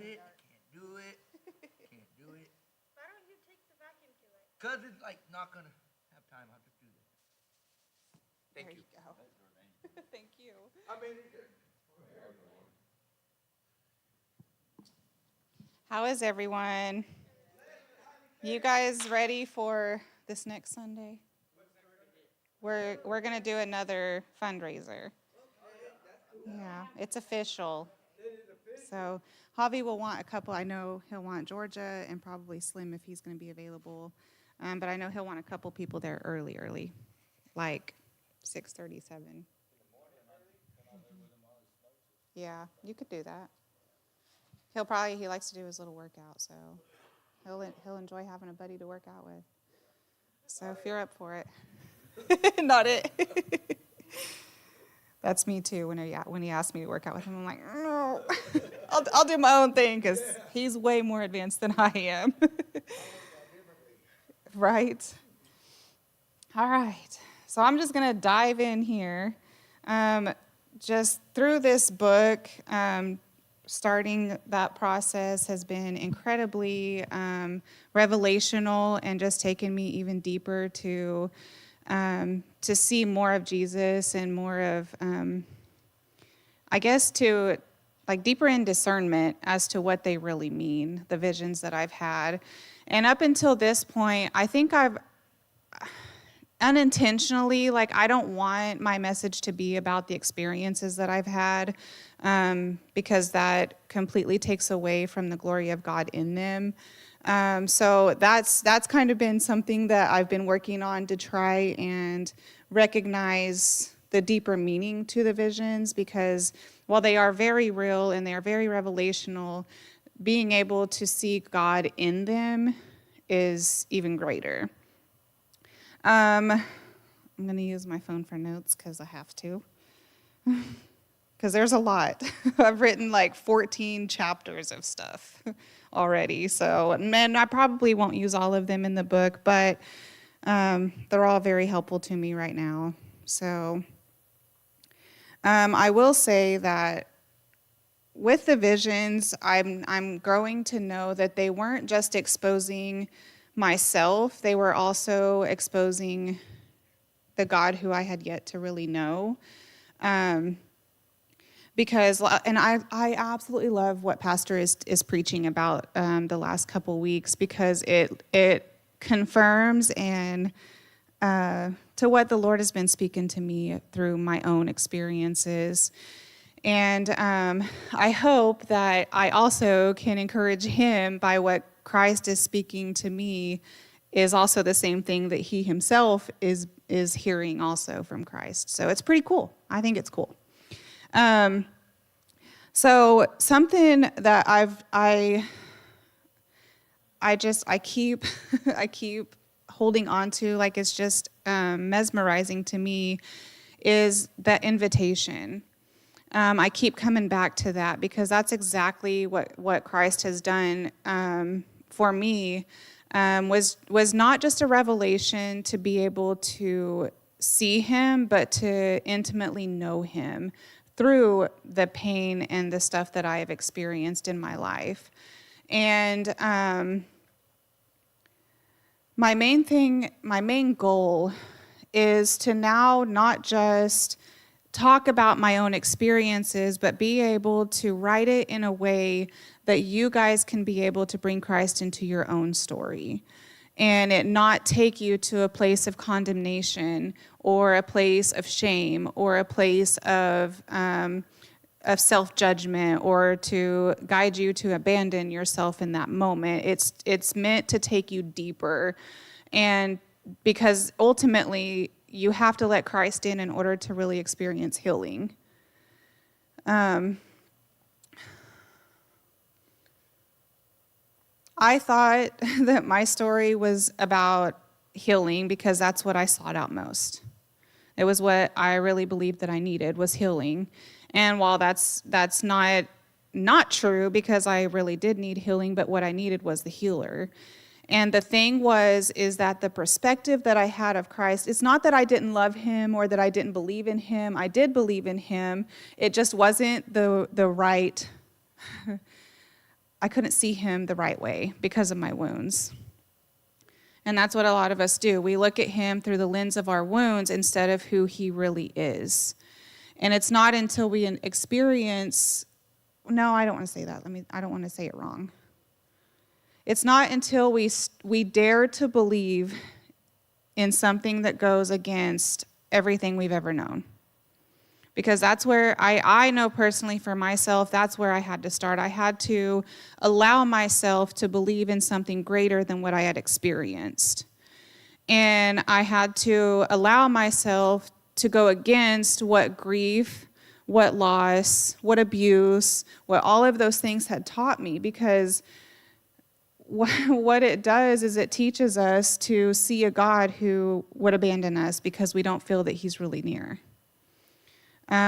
it. Can't do it. Can't do it. Why don't you take the vacuum to it? Cause it's like not gonna have time. I'll just do this. Thank There you. you go. Thank you. I mean, How is everyone? You guys ready for this next Sunday? We're gonna do another fundraiser. Yeah, it's official. So Javi will want a couple. I know he'll want Georgia and probably Slim if he's gonna be available. But I know he'll want a couple people there early, like 6:37. Yeah, you could do that. He likes to do his little workout, so he'll enjoy having a buddy to work out with. So if you're up for it, not it. That's me too. When he asked me to work out with him, I'm like, no, I'll do my own thing because he's way more advanced than I am. Right. All right. So I'm just gonna dive in here. Just through this book, starting that process has been incredibly revelational and just taken me even deeper to see more of Jesus and more of, I guess, to like deeper in discernment as to what they really mean, the visions that I've had. And up until this point, I think I've unintentionally, like, I don't want my message to be about the experiences that I've had, because that completely takes away from the glory of God in them. So that's kind of been something that I've been working on to try and recognize the deeper meaning to the visions, because while they are very real and they are very revelational, being able to see God in them is even greater. I'm going to use my phone for notes because I have to. Because there's a lot. I've written like 14 chapters of stuff already. So, and I probably won't use all of them in the book, but they're all very helpful to me right now. So, I will say that with the visions, I'm growing to know that they weren't just exposing myself, they were also exposing the God who I had yet to really know. Because, and I absolutely love what Pastor is preaching about the last couple weeks, because it confirms and to what the Lord has been speaking to me through my own experiences. And I hope that I also can encourage him by what Christ is speaking to me is also the same thing that he himself is hearing also from Christ. So it's pretty cool. I think it's cool. So something that I keep I keep holding on to, like it's just mesmerizing to me, is that invitation. I keep coming back to that because that's exactly what Christ has done for me. Was not just a revelation to be able to see him, but to intimately know him through the pain and the stuff that I have experienced in my life. And my main goal is to now not just talk about my own experiences, but be able to write it in a way that you guys can be able to bring Christ into your own story, and it not take you to a place of condemnation or a place of shame or a place of self-judgment, or to guide you to abandon yourself in that moment. It's meant to take you deeper, and because ultimately you have to let Christ in order to really experience healing. I thought that my story was about healing because that's what I sought out most. It was what I really believed that I needed, was healing. And while that's not true, because I really did need healing, but what I needed was the healer. And the thing is that the perspective that I had of Christ, it's not that I didn't love him or that I didn't believe in him. I did believe in him. It just wasn't the right I couldn't see him the right way because of my wounds. And that's what a lot of us do. We look at him through the lens of our wounds instead of who he really is. And it's not until we experience, no, I don't want to say that. I don't want to say it wrong. It's not until we dare to believe in something that goes against everything we've ever known. Because that's where I know personally for myself, that's where I had to start. I had to allow myself to believe in something greater than what I had experienced. And I had to allow myself to go against what grief, what loss, what abuse, what all of those things had taught me. Because what it does is it teaches us to see a God who would abandon us because we don't feel that he's really near.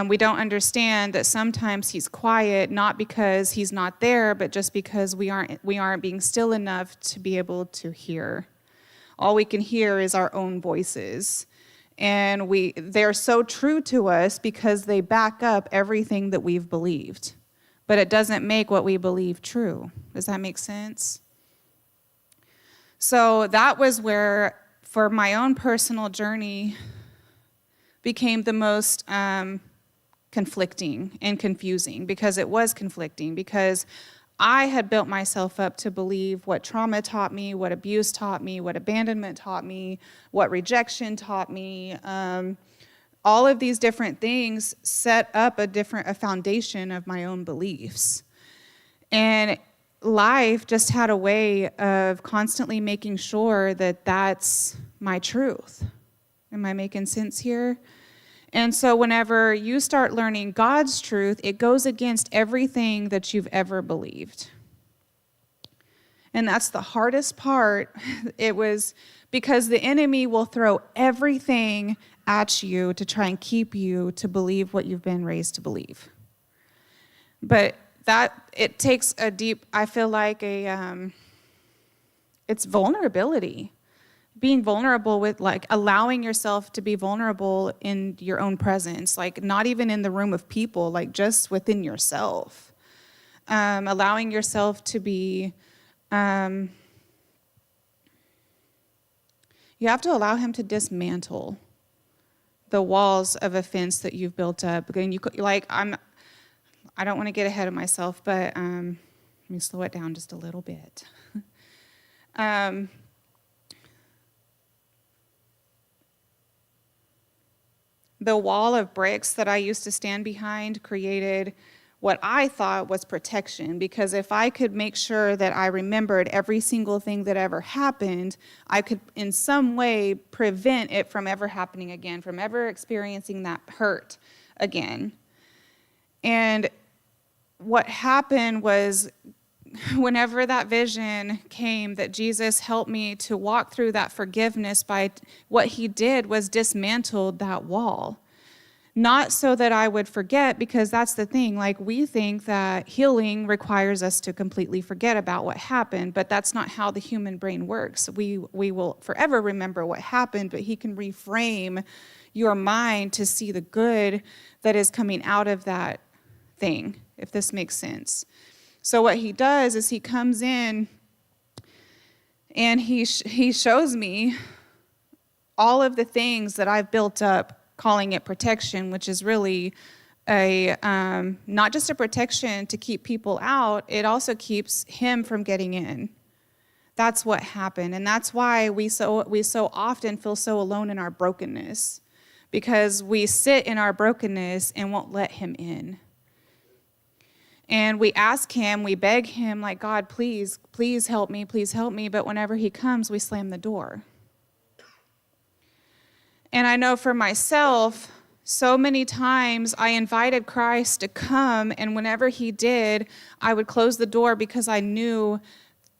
We don't understand that sometimes he's quiet, not because he's not there, but just because we aren't being still enough to be able to hear. All we can hear is our own voices. And they're so true to us because they back up everything that we've believed. But it doesn't make what we believe true. Does that make sense? So that was where, for my own personal journey, became the most conflicting and confusing, because it was conflicting, because I had built myself up to believe what trauma taught me, what abuse taught me, what abandonment taught me, what rejection taught me. All of these different things set up a foundation of my own beliefs. And life just had a way of constantly making sure that that's my truth. Am I making sense here? And so whenever you start learning God's truth, it goes against everything that you've ever believed. And that's the hardest part. It was because the enemy will throw everything at you to try and keep you to believe what you've been raised to believe. But it takes a deep, I feel like it's vulnerability. Being vulnerable with, like, allowing yourself to be vulnerable in your own presence, like not even in the room of people, like just within yourself. Allowing yourself to be, you have to allow him to dismantle the walls of offense that you've built up. And I don't want to get ahead of myself, but let me slow it down just a little bit. The wall of bricks that I used to stand behind created what I thought was protection, because if I could make sure that I remembered every single thing that ever happened, I could in some way prevent it from ever happening again, from ever experiencing that hurt again. And what happened was, whenever that vision came that Jesus helped me to walk through that forgiveness, by what he did was dismantled that wall. Not so that I would forget, because that's the thing, like, we think that healing requires us to completely forget about what happened, but that's not how the human brain works. We will forever remember what happened, but he can reframe your mind to see the good that is coming out of that thing, if this makes sense. So what he does is he comes in and he shows me all of the things that I've built up, calling it protection, which is really not just a protection to keep people out, it also keeps him from getting in. That's what happened. And that's why we so often feel so alone in our brokenness, because we sit in our brokenness and won't let him in. And we ask him, we beg him, like, God, please help me, please help me. But whenever he comes, we slam the door. And I know for myself, so many times I invited Christ to come, and whenever he did, I would close the door because I knew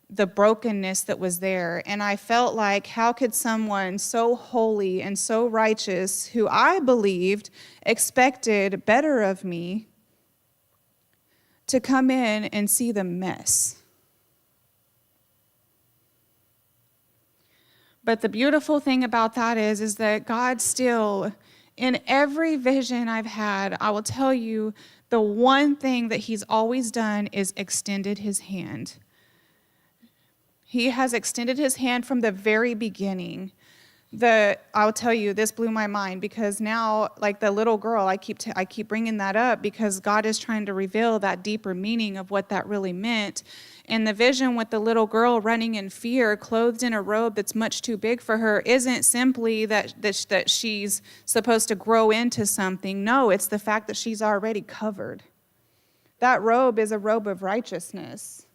the brokenness that was there. And I felt like, how could someone so holy and so righteous, who I believed expected better of me, to come in and see the mess? But the beautiful thing about that is that God still in every vision I've had, I will tell you the one thing that he's always done is extended his hand. He has extended his hand from the very beginning. I'll tell you, this blew my mind because now, like the little girl, I keep bringing that up because God is trying to reveal that deeper meaning of what that really meant. And the vision with the little girl running in fear, clothed in a robe that's much too big for her, isn't simply that she's supposed to grow into something. No, it's the fact that she's already covered. That robe is a robe of righteousness.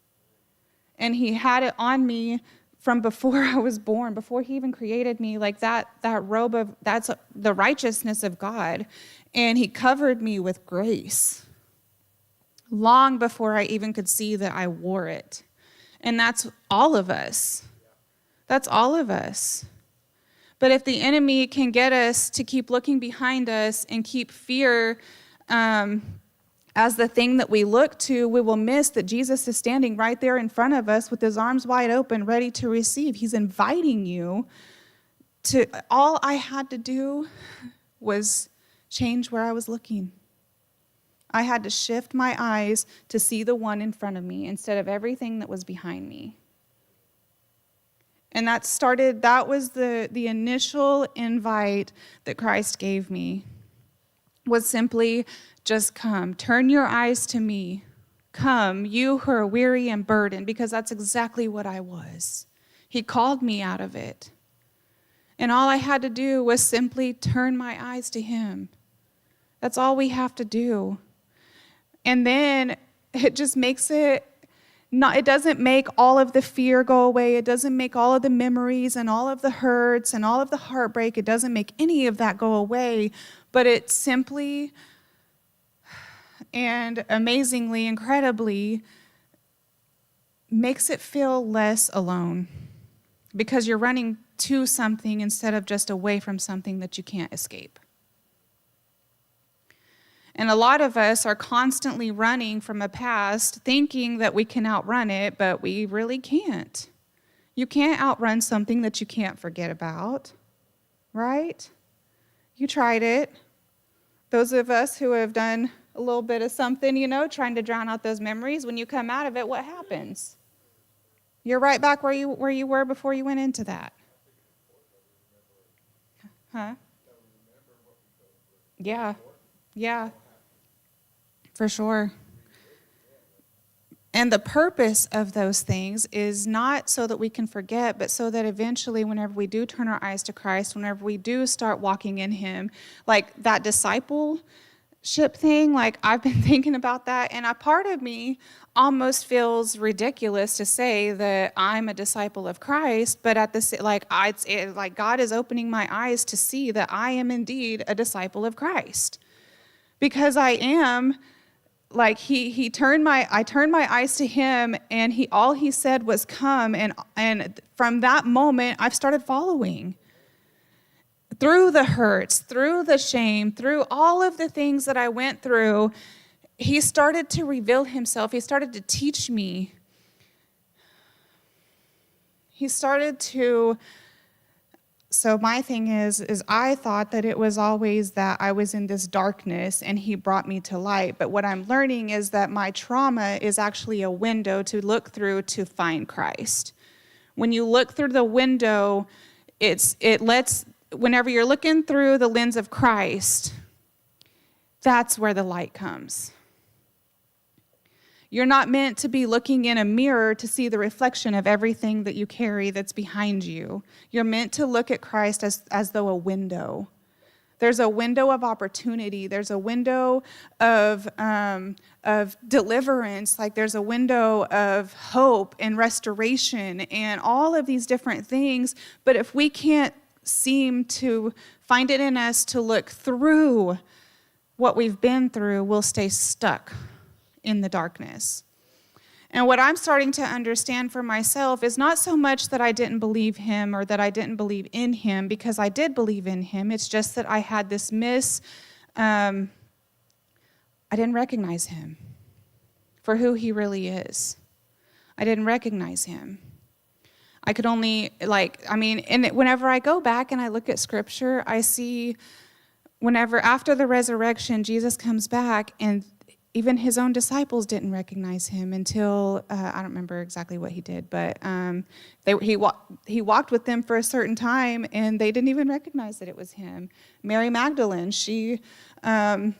And he had it on me from before I was born, before he even created me, like that robe that's the righteousness of God. And he covered me with grace long before I even could see that I wore it. And that's all of us. That's all of us. But if the enemy can get us to keep looking behind us and keep fear as the thing that we look to, we will miss that Jesus is standing right there in front of us with his arms wide open, ready to receive. He's inviting you to, all I had to do was change where I was looking. I had to shift my eyes to see the one in front of me instead of everything that was behind me. And that was the initial invite that Christ gave me, was simply just come. Turn your eyes to me. Come, you who are weary and burdened, because that's exactly what I was. He called me out of it. And all I had to do was simply turn my eyes to him. That's all we have to do. And then it just makes it doesn't make all of the fear go away. It doesn't make all of the memories and all of the hurts and all of the heartbreak. It doesn't make any of that go away. But it simply and amazingly, incredibly, makes it feel less alone because you're running to something instead of just away from something that you can't escape. And a lot of us are constantly running from a past, thinking that we can outrun it, but we really can't. You can't outrun something that you can't forget about, right? You tried it. Those of us who have done a little bit of something, trying to drown out those memories, when you come out of it, what happens? You're right back where you were before you went into that. Huh? Yeah. For sure. And the purpose of those things is not so that we can forget, but so that eventually whenever we do turn our eyes to Christ, whenever we do start walking in him, like that discipleship thing, like I've been thinking about that, and a part of me almost feels ridiculous to say that I'm a disciple of Christ, but at the like God is opening my eyes to see that I am indeed a disciple of Christ, because I am. Like I turned my eyes to him, and all he said was come, and from that moment I've started following. Through the hurts, through the shame, through all of the things that I went through, he started to reveal himself. He started to teach me. He started to. So my thing is I thought that it was always that I was in this darkness and he brought me to light. But what I'm learning is that my trauma is actually a window to look through to find Christ. When you look through the window, whenever you're looking through the lens of Christ, that's where the light comes. You're not meant to be looking in a mirror to see the reflection of everything that you carry that's behind you. You're meant to look at Christ as though a window. There's a window of opportunity. There's a window of deliverance. Like there's a window of hope and restoration and all of these different things. But if we can't seem to find it in us to look through what we've been through, we'll stay stuck in the darkness. And what I'm starting to understand for myself is not so much that I didn't believe him or that I didn't believe in him, because I did believe in him. It's just that I had this I didn't recognize him for who he really is. I didn't recognize him. I could only, and whenever I go back and I look at scripture, I see whenever after the resurrection, Jesus comes back, and even his own disciples didn't recognize him until, I don't remember exactly what he did, but he walked with them for a certain time, and they didn't even recognize that it was him. Mary Magdalene, she, oh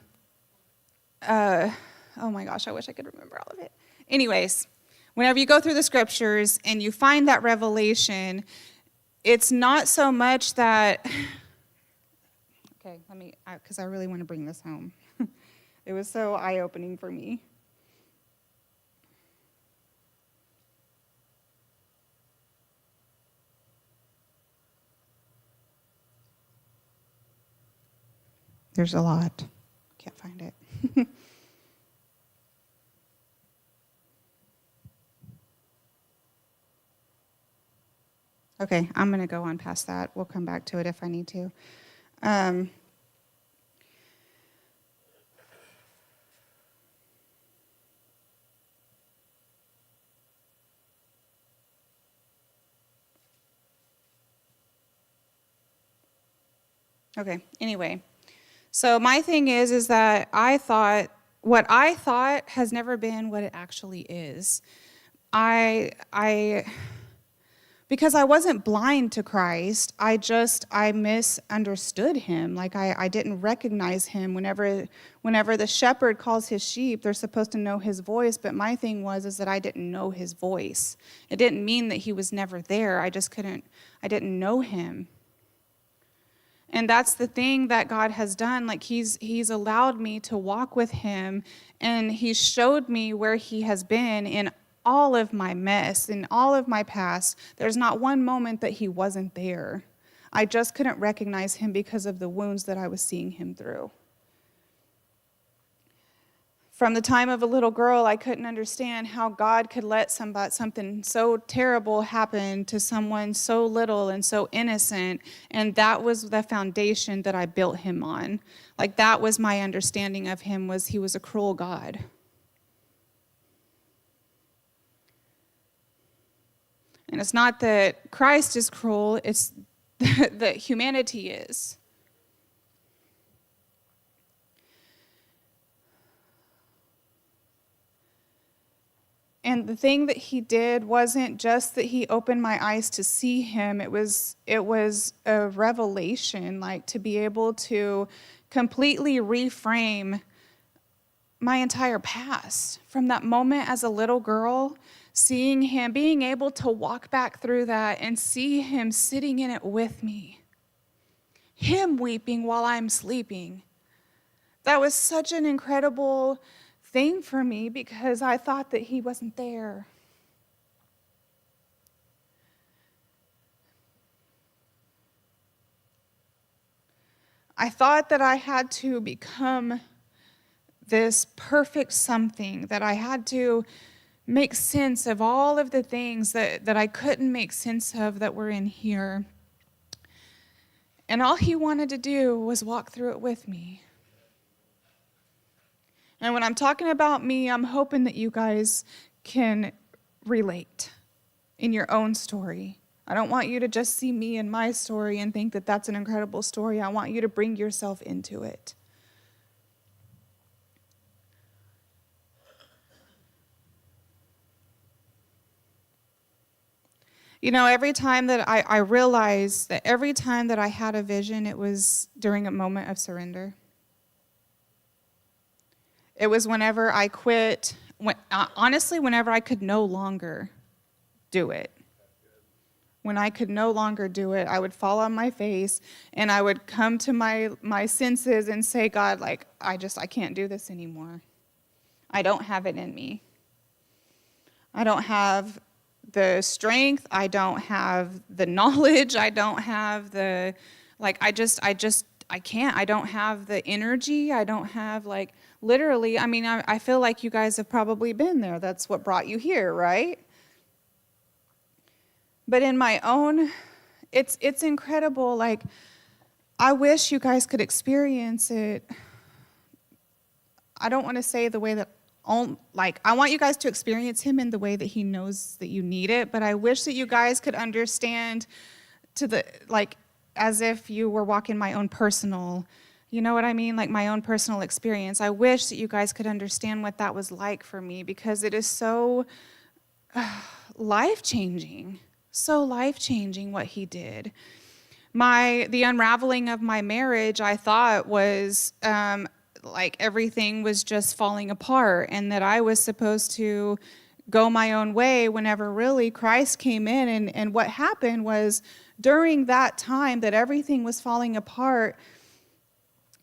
my gosh, I wish I could remember all of it. Anyways, whenever you go through the scriptures and you find that revelation, it's not so much that, okay, because I really want to bring this home. It was so eye-opening for me. There's a lot. Can't find it. Okay, I'm going to go on past that. We'll come back to it if I need to. Okay, anyway. So my thing is that what I thought has never been what it actually is. Because I wasn't blind to Christ, I misunderstood him. Like I didn't recognize him. Whenever the shepherd calls his sheep, they're supposed to know his voice, but my thing was that I didn't know his voice. It didn't mean that he was never there. I didn't know him. And that's the thing that God has done. Like he's allowed me to walk with him, and he showed me where he has been in all of my mess, in all of my past. There's not one moment that he wasn't there. I just couldn't recognize him because of the wounds that I was seeing him through. From the time of a little girl, I couldn't understand how God could let something so terrible happen to someone so little and so innocent, and that was the foundation that I built him on. Like that was my understanding of him, was he was a cruel God. And it's not that Christ is cruel, it's that humanity is. And the thing that he did wasn't just that he opened my eyes to see him. It was a revelation, like to be able to completely reframe my entire past. From that moment as a little girl, seeing him, being able to walk back through that and see him sitting in it with me. Him weeping while I'm sleeping. That was such an incredible thing for me because I thought that he wasn't there. I thought that I had to become this perfect something, that I had to make sense of all of the things that I couldn't make sense of that were in here. And all he wanted to do was walk through it with me. And when I'm talking about me, I'm hoping that you guys can relate in your own story. I don't want you to just see me and my story and think that that's an incredible story. I want you to bring yourself into it. You know, every time that I realized that every time that I had a vision, it was during a moment of surrender. It was whenever I quit, honestly, whenever I could no longer do it. When I could no longer do it, I would fall on my face and I would come to my senses and say, God, like, I can't do this anymore. I don't have it in me. I don't have the strength. I don't have the knowledge. I don't have the, like, I can't. I don't have the energy. I don't have, like, literally, I mean, I feel like you guys have probably been there. That's what brought you here, right? But in my own, it's incredible. Like, I wish you guys could experience it. I don't want to say the way that, I want you guys to experience him in the way that he knows that you need it, but I wish that you guys could understand as if you were walking my own personal You know what I mean? Like my own personal experience. I wish that you guys could understand what that was like for me, because it is so life-changing. So life-changing what he did. The unraveling of my marriage, I thought was like everything was just falling apart, and that I was supposed to go my own way, whenever really Christ came in. And what happened was, during that time that everything was falling apart,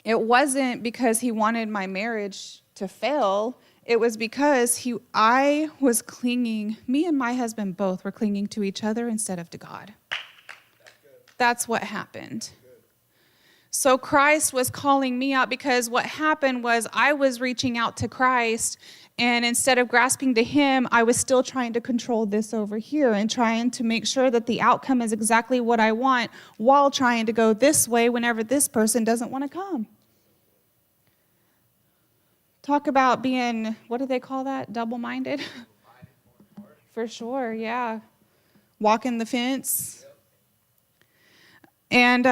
it wasn't because he wanted my marriage to fail. It was because I was clinging, me and my husband both were clinging to each other instead of to God. That's what happened. So Christ was calling me out, because what happened was I was reaching out to Christ, and instead of grasping to him, I was still trying to control this over here and trying to make sure that the outcome is exactly what I want, while trying to go this way whenever this person doesn't want to come. Talk about being, what do they call that? Double-minded? For sure, yeah. Walking the fence. And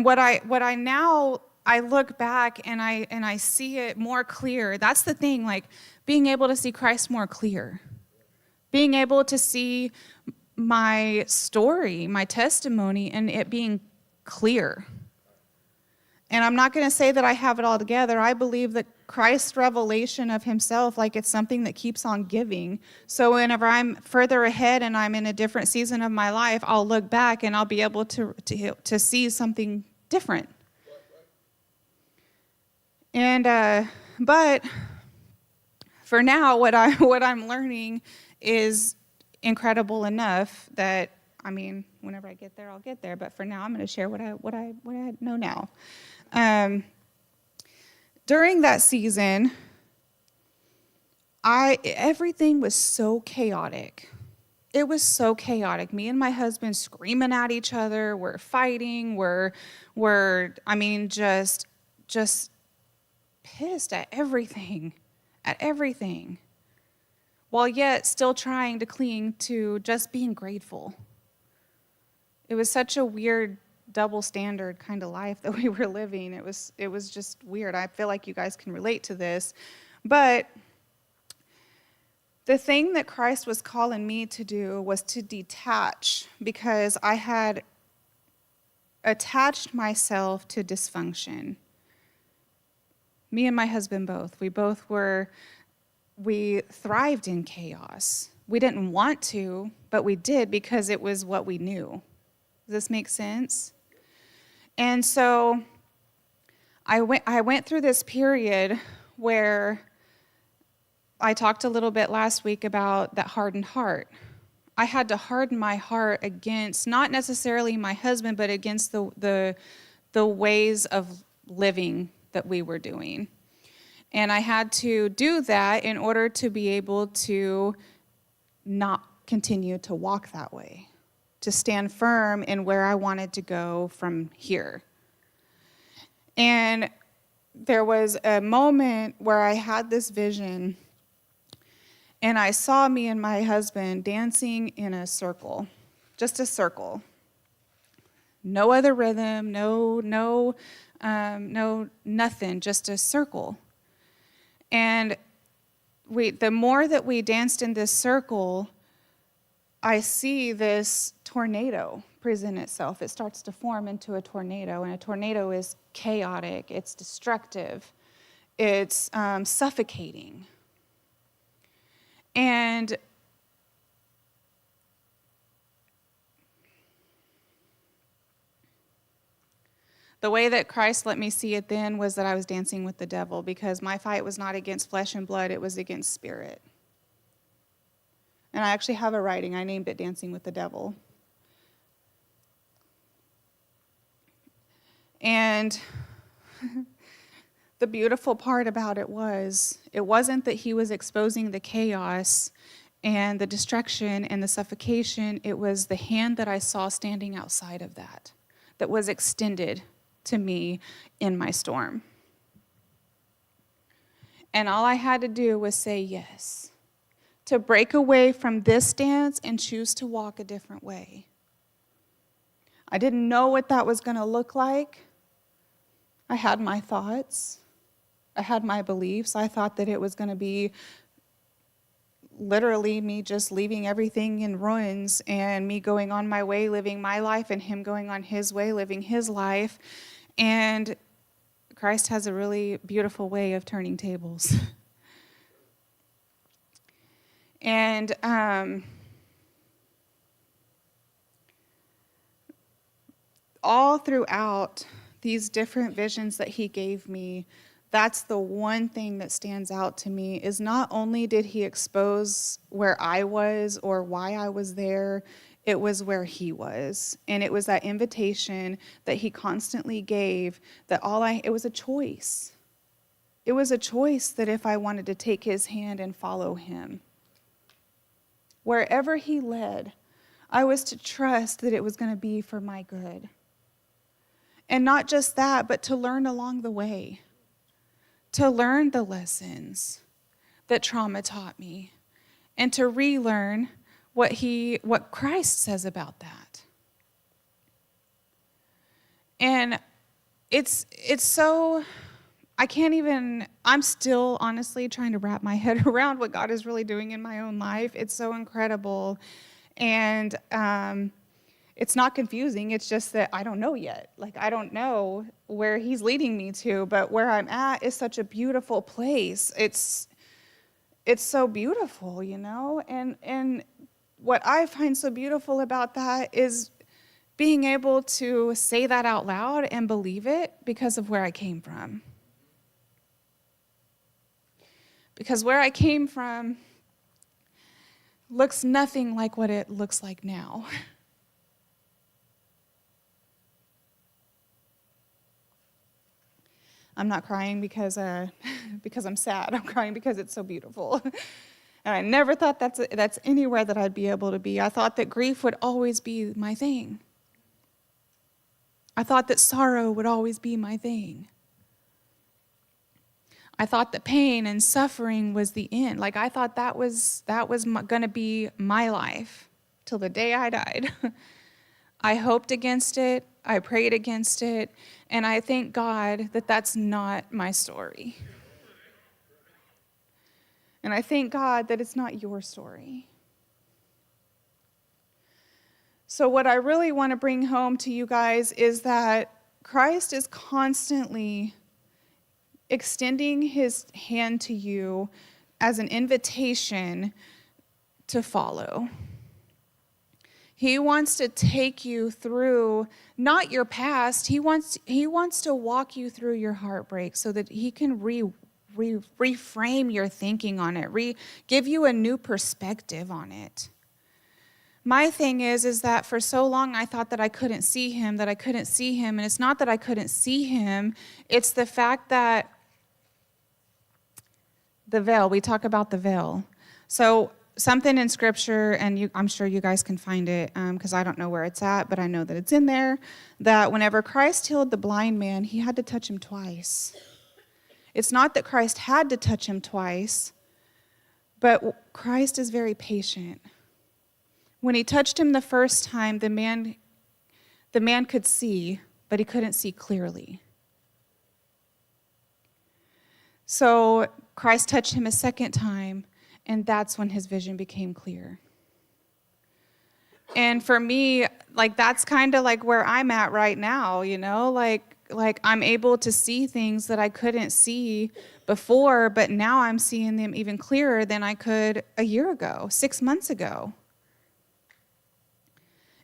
what I now, I look back and I see it more clear. That's the thing, like being able to see Christ more clear. Being able to see my story, my testimony, and it being clear. And I'm not going to say that I have it all together. I believe that Christ's revelation of himself, like it's something that keeps on giving. So whenever I'm further ahead and I'm in a different season of my life, I'll look back and I'll be able to see something different. And but for now, what I'm learning is incredible enough that, I mean, whenever I get there, I'll get there. But for now, I'm going to share what I know now. During that season, everything was so chaotic. It was so chaotic. Me and my husband screaming at each other. We're fighting. We're just pissed at everything, while yet still trying to cling to just being grateful. It was such a weird double standard kind of life that we were living. It was just weird. I feel like you guys can relate to this. But the thing that Christ was calling me to do was to detach, because I had attached myself to dysfunction. Me and my husband both. We thrived in chaos. We didn't want to, but we did because it was what we knew. Does this make sense? And so I went through this period where I talked a little bit last week about that hardened heart. I had to harden my heart against, not necessarily my husband, but against the ways of living that we were doing. And I had to do that in order to be able to not continue to walk that way, to stand firm in where I wanted to go from here. And there was a moment where I had this vision, and I saw me and my husband dancing in a circle, just a circle. No other rhythm, no, nothing, just a circle. And the more that we danced in this circle, I see this tornado present itself. It starts to form into a tornado, and a tornado is chaotic, it's destructive, it's suffocating. And the way that Christ let me see it then was that I was dancing with the devil, because my fight was not against flesh and blood, it was against spirit. And I actually have a writing. I named it Dancing with the Devil. And the beautiful part about it wasn't that he was exposing the chaos and the destruction and the suffocation. It was the hand that I saw standing outside of that was extended to me in my storm. And all I had to do was say yes, to break away from this stance and choose to walk a different way. I didn't know what that was going to look like. I had my thoughts. I had my beliefs. I thought that it was going to be literally me just leaving everything in ruins and me going on my way, living my life, and him going on his way, living his life. And Christ has a really beautiful way of turning tables. And all throughout these different visions that he gave me, that's the one thing that stands out to me, is not only did he expose where I was or why I was there, it was where he was. And it was that invitation that he constantly gave, that it was a choice. It was a choice that if I wanted to take his hand and follow him, wherever he led, I was to trust that it was going to be for my good. And not just that, but to learn along the way, to learn the lessons that trauma taught me, and to relearn what Christ says about that. And it's so, I'm still honestly trying to wrap my head around what God is really doing in my own life. It's so incredible. And it's not confusing. It's just that I don't know yet. Like, I don't know where he's leading me to, but where I'm at is such a beautiful place. It's so beautiful, you know? And what I find so beautiful about that is being able to say that out loud and believe it because of where I came from. Because where I came from looks nothing like what it looks like now. I'm not crying because I'm sad. I'm crying because it's so beautiful. And I never thought that's anywhere that I'd be able to be. I thought that grief would always be my thing. I thought that sorrow would always be my thing. I thought that pain and suffering was the end. Like, I thought that was going to be my life till the day I died. I hoped against it. I prayed against it. And I thank God that that's not my story. And I thank God that it's not your story. So what I really want to bring home to you guys is that Christ is constantly extending his hand to you as an invitation to follow. He wants to take you through, not your past, he wants to walk you through your heartbreak so that he can reframe your thinking on it, give you a new perspective on it. My thing is that for so long I thought that I couldn't see him, and it's not that I couldn't see him, it's the fact that the veil, we talk about the veil. So something in Scripture, and I'm sure you guys can find it because I don't know where it's at, but I know that it's in there, that whenever Christ healed the blind man, he had to touch him twice. It's not that Christ had to touch him twice, but Christ is very patient. When he touched him the first time, the man could see, but he couldn't see clearly. So Christ touched him a second time, and that's when his vision became clear. And for me, like, that's kind of like where I'm at right now, you know? Like I'm able to see things that I couldn't see before, but now I'm seeing them even clearer than I could a year ago, 6 months ago.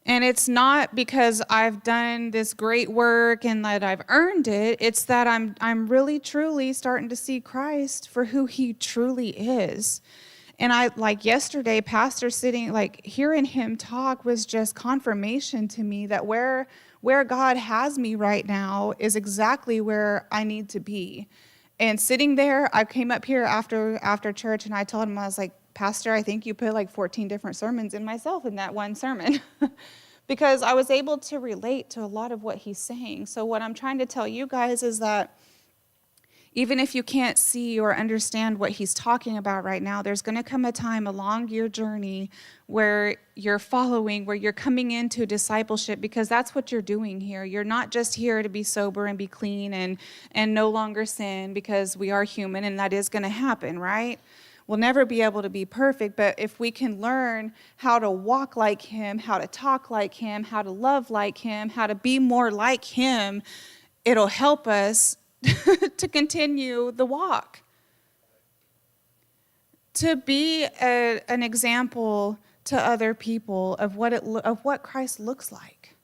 And it's not because I've done this great work and that I've earned it. It's that I'm really, truly starting to see Christ for who he truly is. And like yesterday, Pastor sitting, like hearing him talk was just confirmation to me that where God has me right now is exactly where I need to be. And sitting there, I came up here after church and I told him, I was like, Pastor, I think you put like 14 different sermons in myself in that one sermon. Because I was able to relate to a lot of what he's saying. So what I'm trying to tell you guys is that Even if you can't see or understand what he's talking about right now, there's going to come a time along your journey where you're following, where you're coming into discipleship, because that's what you're doing here. You're not just here to be sober and be clean and no longer sin, because we are human and that is going to happen, right? We'll never be able to be perfect, but if we can learn how to walk like him, how to talk like him, how to love like him, how to be more like him, it'll help us to continue the walk. To be an example to other people of what Christ looks like.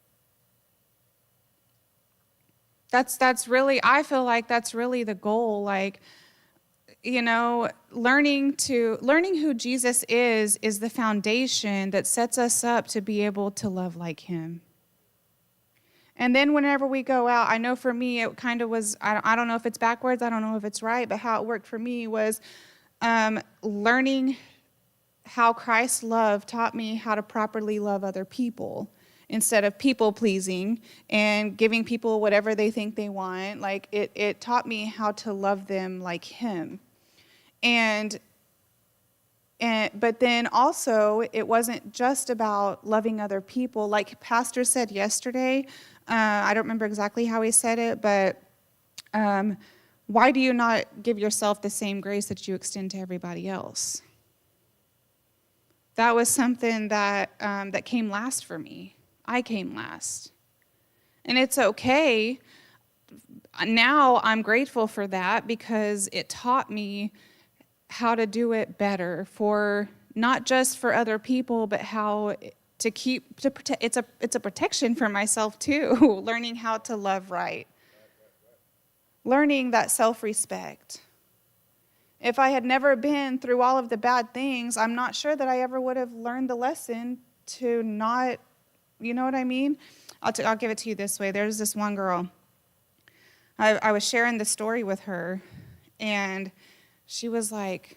That's really, I feel like that's really the goal. Like, you know, learning who Jesus is the foundation that sets us up to be able to love like him. And then whenever we go out, I know for me it kind of was, I don't know if it's backwards, I don't know if it's right, but how it worked for me was learning how Christ's love taught me how to properly love other people instead of people pleasing and giving people whatever they think they want. Like it taught me how to love them like him. But then also, it wasn't just about loving other people. Like Pastor said yesterday, I don't remember exactly how he said it, but why do you not give yourself the same grace that you extend to everybody else? That was something that came last for me. I came last. And it's okay. Now I'm grateful for that because it taught me how to do it better, for not just for other people, but how to protect. It's a protection for myself too. Learning how to love right, learning that self-respect. If I had never been through all of the bad things, I'm not sure that I ever would have learned the lesson to not, you know what I mean? I'll give it to you this way. There's this one girl. I was sharing the story with her, and she was like,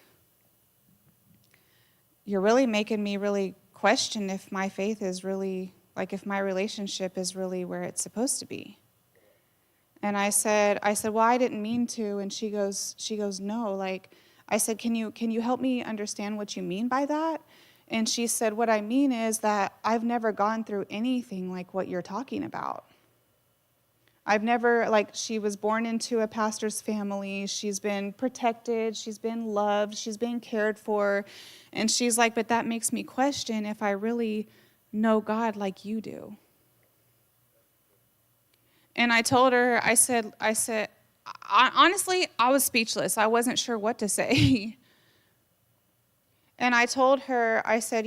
"You're really making me really question if my faith is really, like if my relationship is really where it's supposed to be." And I said, "Well, I didn't mean to." And she goes, "No." Like, I said, "Can you help me understand what you mean by that?" And she said, "What I mean is that I've never gone through anything like what you're talking about. I've never, like, she was born into a pastor's family. She's been protected. She's been loved. She's been cared for." And she's like, "But that makes me question if I really know God like you do." And I told her, I said, honestly, I was speechless. I wasn't sure what to say. And I told her, I said,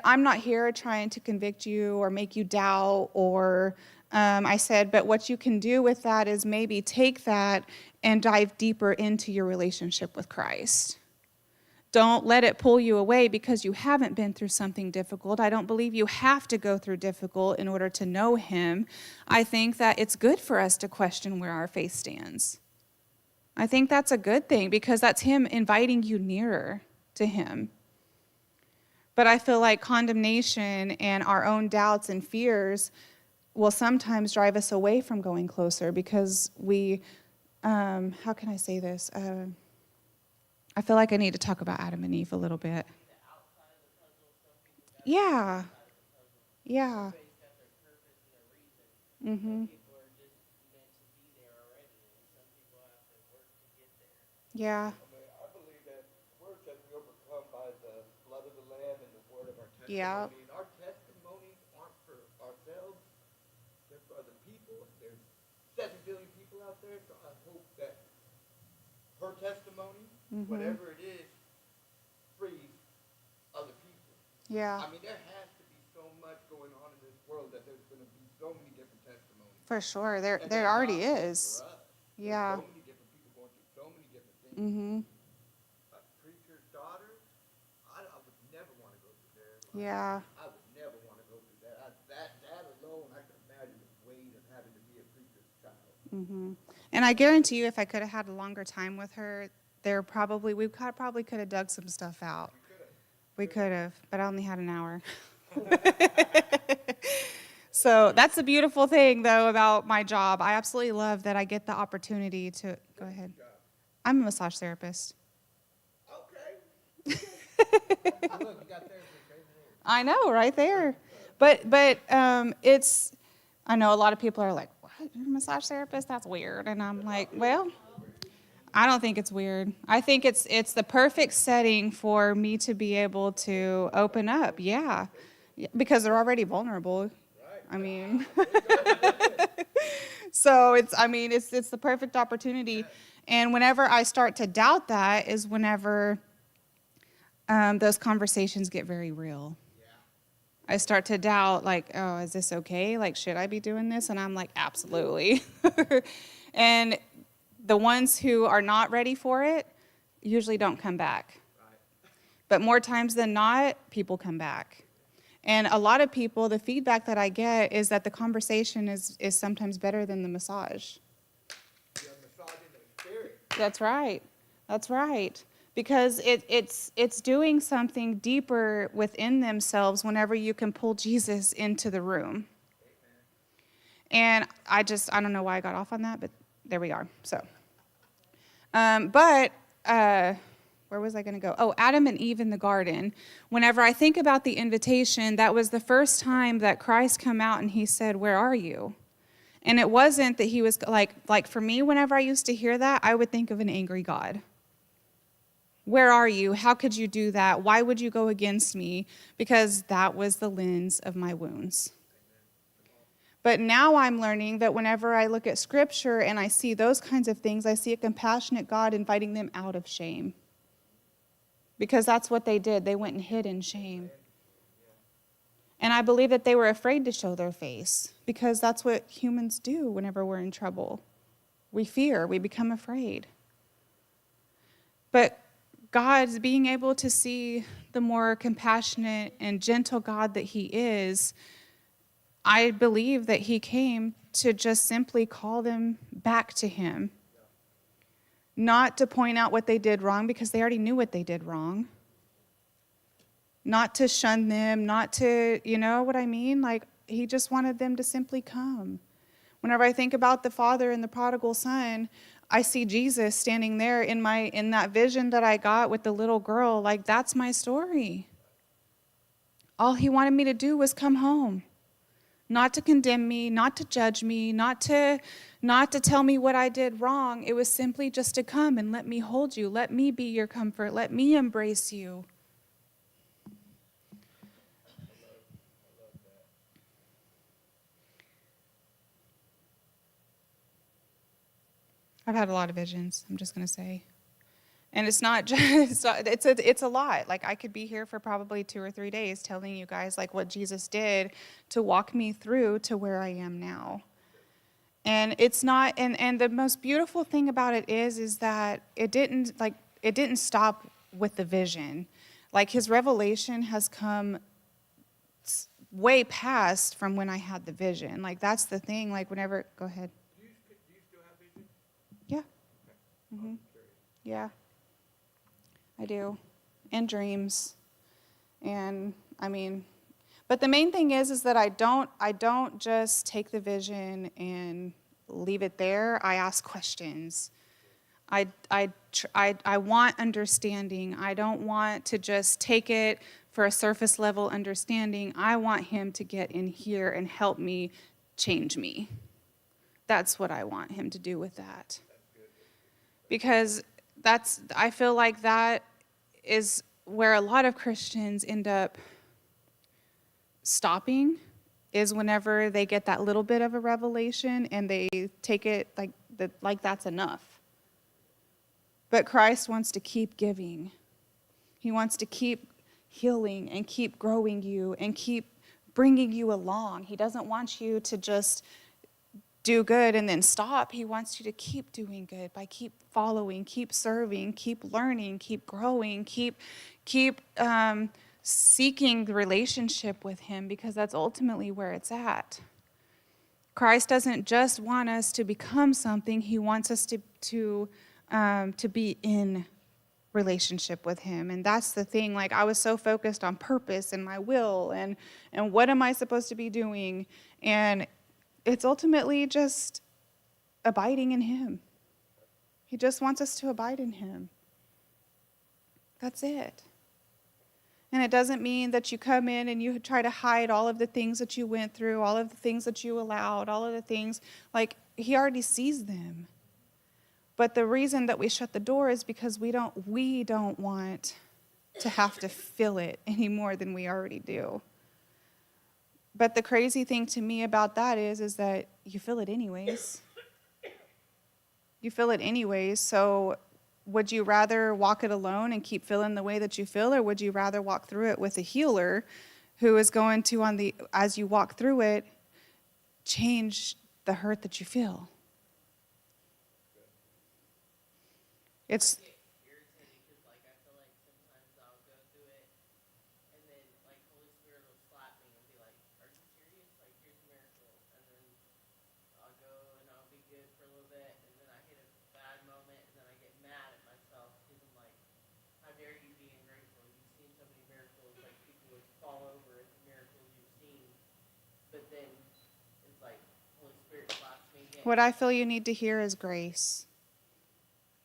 "I'm not here trying to convict you or make you doubt or I said, but what you can do with that is maybe take that and dive deeper into your relationship with Christ. Don't let it pull you away because you haven't been through something difficult. I don't believe you have to go through difficult in order to know him. I think that it's good for us to question where our faith stands. I think that's a good thing because that's him inviting you nearer to him. But I feel like condemnation and our own doubts and fears will sometimes drive us away from going closer because we, how can I say this? I feel like I need to talk about Adam and Eve a little bit. Yeah. Yeah. Mm-hmm. Yeah. I believe that word says we overcome by the blood of the Lamb and the word of our testimony. Yeah. And our testimonies aren't for ourselves, they're for other people. There's 7 billion people out there, so I hope that her testimony, whatever it is, frees other people. Yeah. I mean, there has to be so much going on in this world that there's going to be so many different testimonies. For sure. There And that's already not just is. for us. Yeah. There's so many different people going through so many different things. Mm-hmm. A preacher's daughter, I would never want to go through that. Yeah. I would never want to go through that. That alone, I can imagine the weight of having to be a preacher's child. Mm-hmm. And I guarantee you, if I could have had a longer time with her, we probably could have dug some stuff out. We could have, but I only had an hour. So that's the beautiful thing, though, about my job. I absolutely love that I get the opportunity to, go ahead. I'm a massage therapist. Okay. I know, right there. But it's, I know a lot of people are like, what, you're a massage therapist? That's weird. And I'm like, well, I don't think it's weird. I think it's the perfect setting for me to be able to open up. Yeah. Because they're already vulnerable. I mean, so it's the perfect opportunity. And whenever I start to doubt that is whenever those conversations get very real. I start to doubt, like, oh, is this okay? Like, should I be doing this? And I'm like, absolutely. And the ones who are not ready for it usually don't come back. But more times than not, people come back. And a lot of people, the feedback that I get is that the conversation is sometimes better than the massage. You're massaging the spirit. That's right. That's right. Because it's doing something deeper within themselves whenever you can pull Jesus into the room. And I don't know why I got off on that, but there we are. So, where was I going to go? Oh, Adam and Eve in the garden. Whenever I think about the invitation, that was the first time that Christ come out and he said, "Where are you?" And it wasn't that he was like for me, whenever I used to hear that, I would think of an angry God. Where are you? How could you do that? Why would you go against me? Because that was the lens of my wounds. But now I'm learning that whenever I look at Scripture and I see those kinds of things, I see a compassionate God inviting them out of shame. Because that's what they did. They went and hid in shame. And I believe that they were afraid to show their face because that's what humans do whenever we're in trouble. We fear, we become afraid. But God's being able to see the more compassionate and gentle God that he is, I believe that he came to just simply call them back to him. Not to point out what they did wrong because they already knew what they did wrong. Not to shun them, not to, you know what I mean? Like, he just wanted them to simply come. Whenever I think about the father and the prodigal son, I see Jesus standing there in that vision that I got with the little girl. Like, that's my story. All he wanted me to do was come home. Not to condemn me, not to judge me, not to tell me what I did wrong. It was simply just to come and let me hold you. Let me be your comfort. Let me embrace you. I've had a lot of visions, I'm just going to say. And it's not just, it's a lot. Like, I could be here for probably 2 or 3 days telling you guys, like, what Jesus did to walk me through to where I am now. And it's not, and the most beautiful thing about it is that it didn't stop with the vision. Like, his revelation has come way past from when I had the vision. Like, that's the thing. Like, whenever, go ahead. Do you still have vision? Yeah. Mm-hmm. Yeah. I do. And dreams. And but the main thing is that I don't just take the vision and leave it there. I ask questions. I want understanding. I don't want to just take it for a surface level understanding. I want him to get in here and help me change me. That's what I want him to do with that. Because I feel like that is where a lot of Christians end up stopping, is whenever they get that little bit of a revelation and they take it like that's enough. But Christ wants to keep giving. He wants to keep healing and keep growing you and keep bringing you along. He doesn't want you to just do good and then stop. He wants you to keep doing good by keep following, keep serving, keep learning, keep growing, keep seeking the relationship with him, because that's ultimately where it's at. Christ doesn't just want us to become something. He wants us to be in relationship with him. And that's the thing. Like, I was so focused on purpose and my will and what am I supposed to be doing? And it's ultimately just abiding in him. He just wants us to abide in him. That's it. And it doesn't mean that you come in and you try to hide all of the things that you went through, all of the things that you allowed, all of the things. Like, he already sees them. But the reason that we shut the door is because we don't want to have to feel it any more than we already do. But the crazy thing to me about that is that you feel it anyways. You feel it anyways. So would you rather walk it alone and keep feeling the way that you feel, or would you rather walk through it with a healer who is going to, as you walk through it, change the hurt that you feel? It's get irritated because, like, I feel like sometimes I'll go through it, and then, like, Holy Spirit will slap me and be like, "Are you serious? Like, here's a miracle." And then I'll go and I'll be good for a little bit, and then I hit a bad moment, and then I get mad at myself because I'm like, "How dare you be ungrateful? You've seen so many miracles. Like, people would fall over at the miracles you've seen." But then it's like Holy Spirit slaps me again. what I feel you need to hear is grace.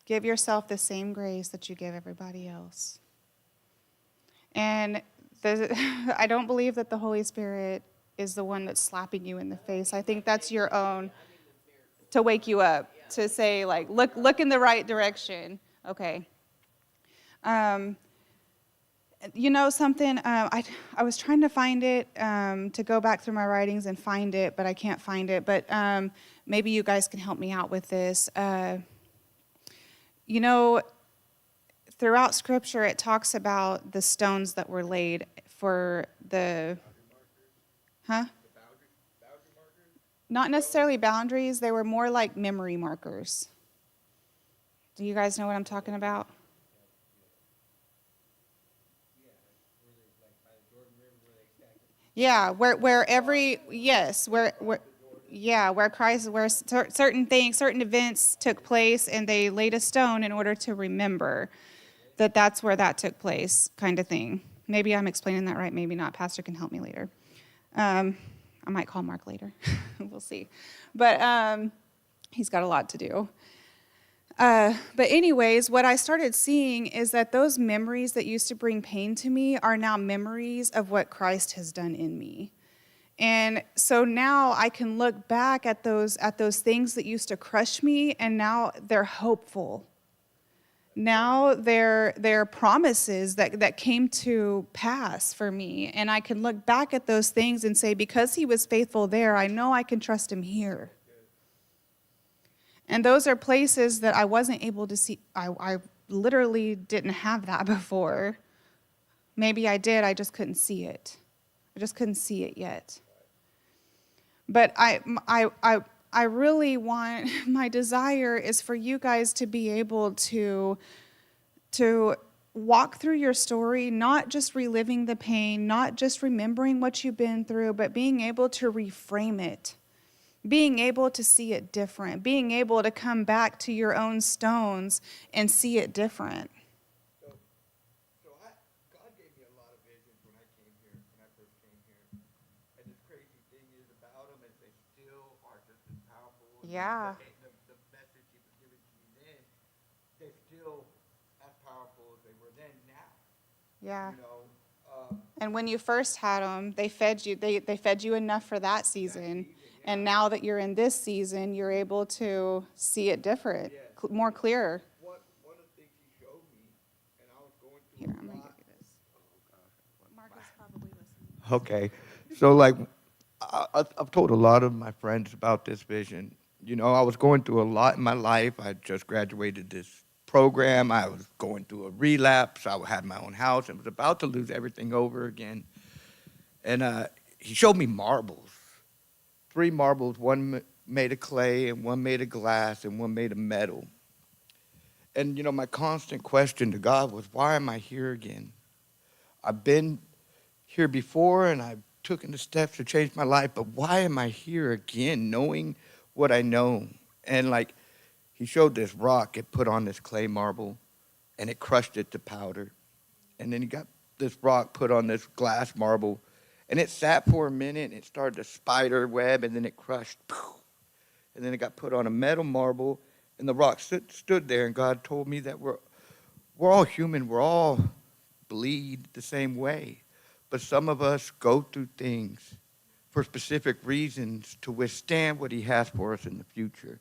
Give yourself the same grace that you give everybody else. And I don't believe that the Holy Spirit is the one that's slapping you in the face. I think that's your own to wake you up, to say, like, look in the right direction. Okay. You know something? I was trying to find it, to go back through my writings and find it, but I can't find it. But maybe you guys can help me out with this. You know, throughout Scripture, it talks about the stones that were laid for the, Boundary markers? not necessarily boundaries, they were more like memory markers. Do you guys know what I'm talking about? Yeah, where every, yes, where Christ, where certain things, certain events took place, and they laid a stone in order to remember that that's where that took place, kind of thing. Maybe I'm explaining that right, maybe not. Pastor can help me later. I might call Mark later. We'll see. But he's got a lot to do. But anyways, what I started seeing is that those memories that used to bring pain to me are now memories of what Christ has done in me. And so now I can look back at those things that used to crush me, and now they're hopeful. Now they're promises that came to pass for me. And I can look back at those things and say, because he was faithful there, I know I can trust him here. And those are places that I wasn't able to see. I literally didn't have that before. Maybe I did, I just couldn't see it. I just couldn't see it yet. But I really want, my desire is for you guys to be able to walk through your story, not just reliving the pain, not just remembering what you've been through, but being able to reframe it. Being able to see it different, being able to come back to your own stones and see it different. So God gave me a lot of visions when I came here, when I first came here. And the crazy thing is about them is they still are just as powerful. Yeah. The message he was giving to me then, they're still as powerful as they were then now. Yeah. You know, And when you first had them, they fed you. They fed you enough for that season. And now that you're in this season, you're able to see it different, more clear. one of the things he showed me, and I was going through Here, a I'm gonna lot. give you this. Marcus probably listening. Okay, so like, I've told a lot of my friends about this vision. You know, I was going through a lot in my life. I just graduated this program. I was going through a relapse. I had my own house and was about to lose everything over again. And he showed me marbles, 3 marbles, one made of clay and one made of glass and one made of metal. And, you know, my constant question to God was, why am I here again? I've been here before and I've taken the steps to change my life, but why am I here again knowing what I know? And like, he showed this rock, it put on this clay marble, and it crushed it to powder. And then he got this rock put on this glass marble, and it sat for a minute, and it started to spider web, and then it crushed. And then it got put on a metal marble, and the rock stood there, and God told me that we're all human. We're all bleed the same way. But some of us go through things for specific reasons to withstand what he has for us in the future.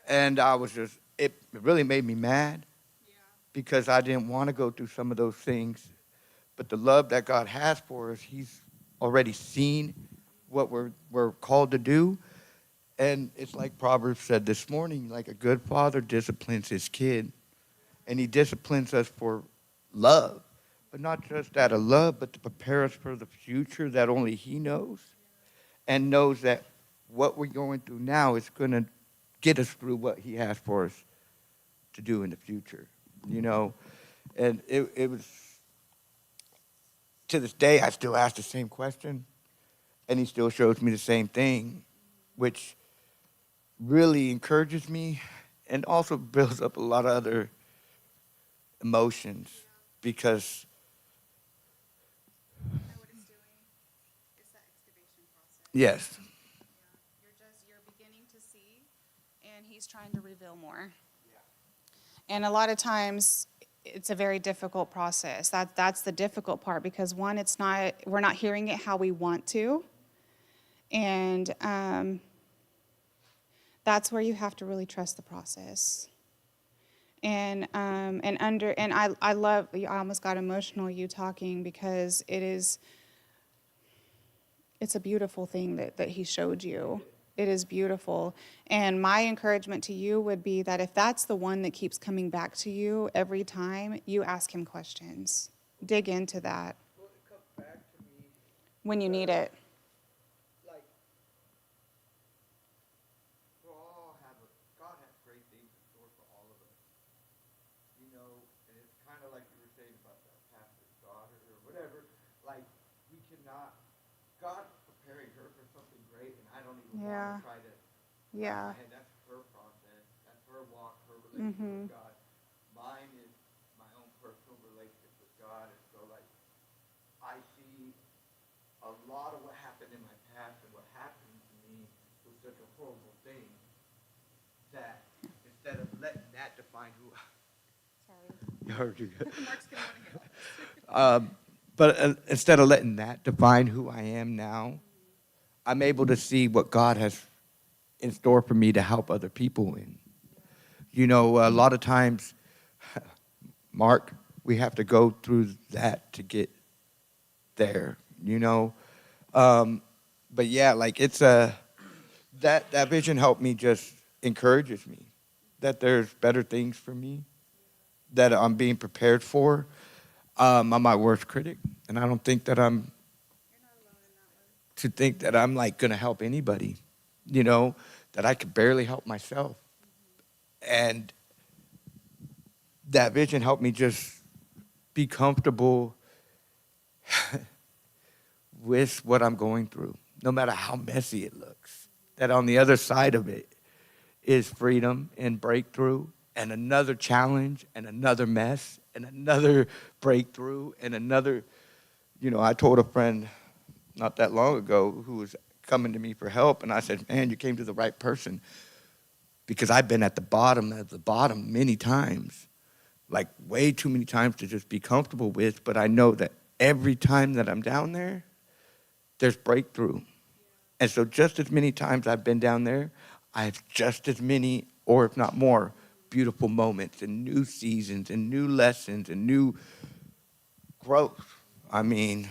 And it really made me mad because I didn't want to go through some of those things. But the love that God has for us, he's already seen what we're called to do. And it's like Proverbs said this morning, like a good father disciplines his kid. And he disciplines us for love. But not just out of love, but to prepare us for the future that only he knows. And knows that what we're going through now is going to get us through what he has for us to do in the future. You know? And it was, to this day, I still ask the same question. And he still shows me the same thing, which really encourages me and also builds up a lot of other emotions because What it's doing is that excavation process. yes, You're beginning to see, and he's trying to reveal more. And a lot of times, it's a very difficult process. That's the difficult part because one, we're not hearing it how we want to, and that's where you have to really trust the process. And I love. I almost got emotional you talking because it's a beautiful thing that he showed you. It is beautiful. And my encouragement to you would be that if that's the one that keeps coming back to you every time, you ask him questions. Dig into that well, it comes back to me when you need it. like God has great things in store for all of us. You know, and it's kind of like you were saying about that pastor's daughter or whatever. Like we cannot. God's preparing her for something great, and I don't even Yeah. want to try to. Yeah. And that's her process. That's her walk, her relationship with God. Mine is my own personal relationship with God. And so, like, I see a lot of what happened in my past and what happened to me was such a horrible thing that instead of letting that define who I heard you. But instead of letting that define who I am now, I'm able to see what God has in store for me to help other people in. You know, a lot of times, Mark, we have to go through that to get there, you know. But yeah, like it's that vision helped me, just encourages me that there's better things for me that I'm being prepared for. I'm my worst critic, and I don't think that to think that I'm like going to help anybody, you know, that I could barely help myself. And that vision helped me just be comfortable with what I'm going through, no matter how messy it looks. That on the other side of it is freedom and breakthrough and another challenge and another mess and another breakthrough and another, you know, I told a friend not that long ago who was coming to me for help, and I said, man, you came to the right person because I've been at the bottom many times, like way too many times to just be comfortable with, but I know that every time that I'm down there, there's breakthrough. And so just as many times I've been down there, I have just as many, or if not more, beautiful moments and new seasons and new lessons and new growth. I mean,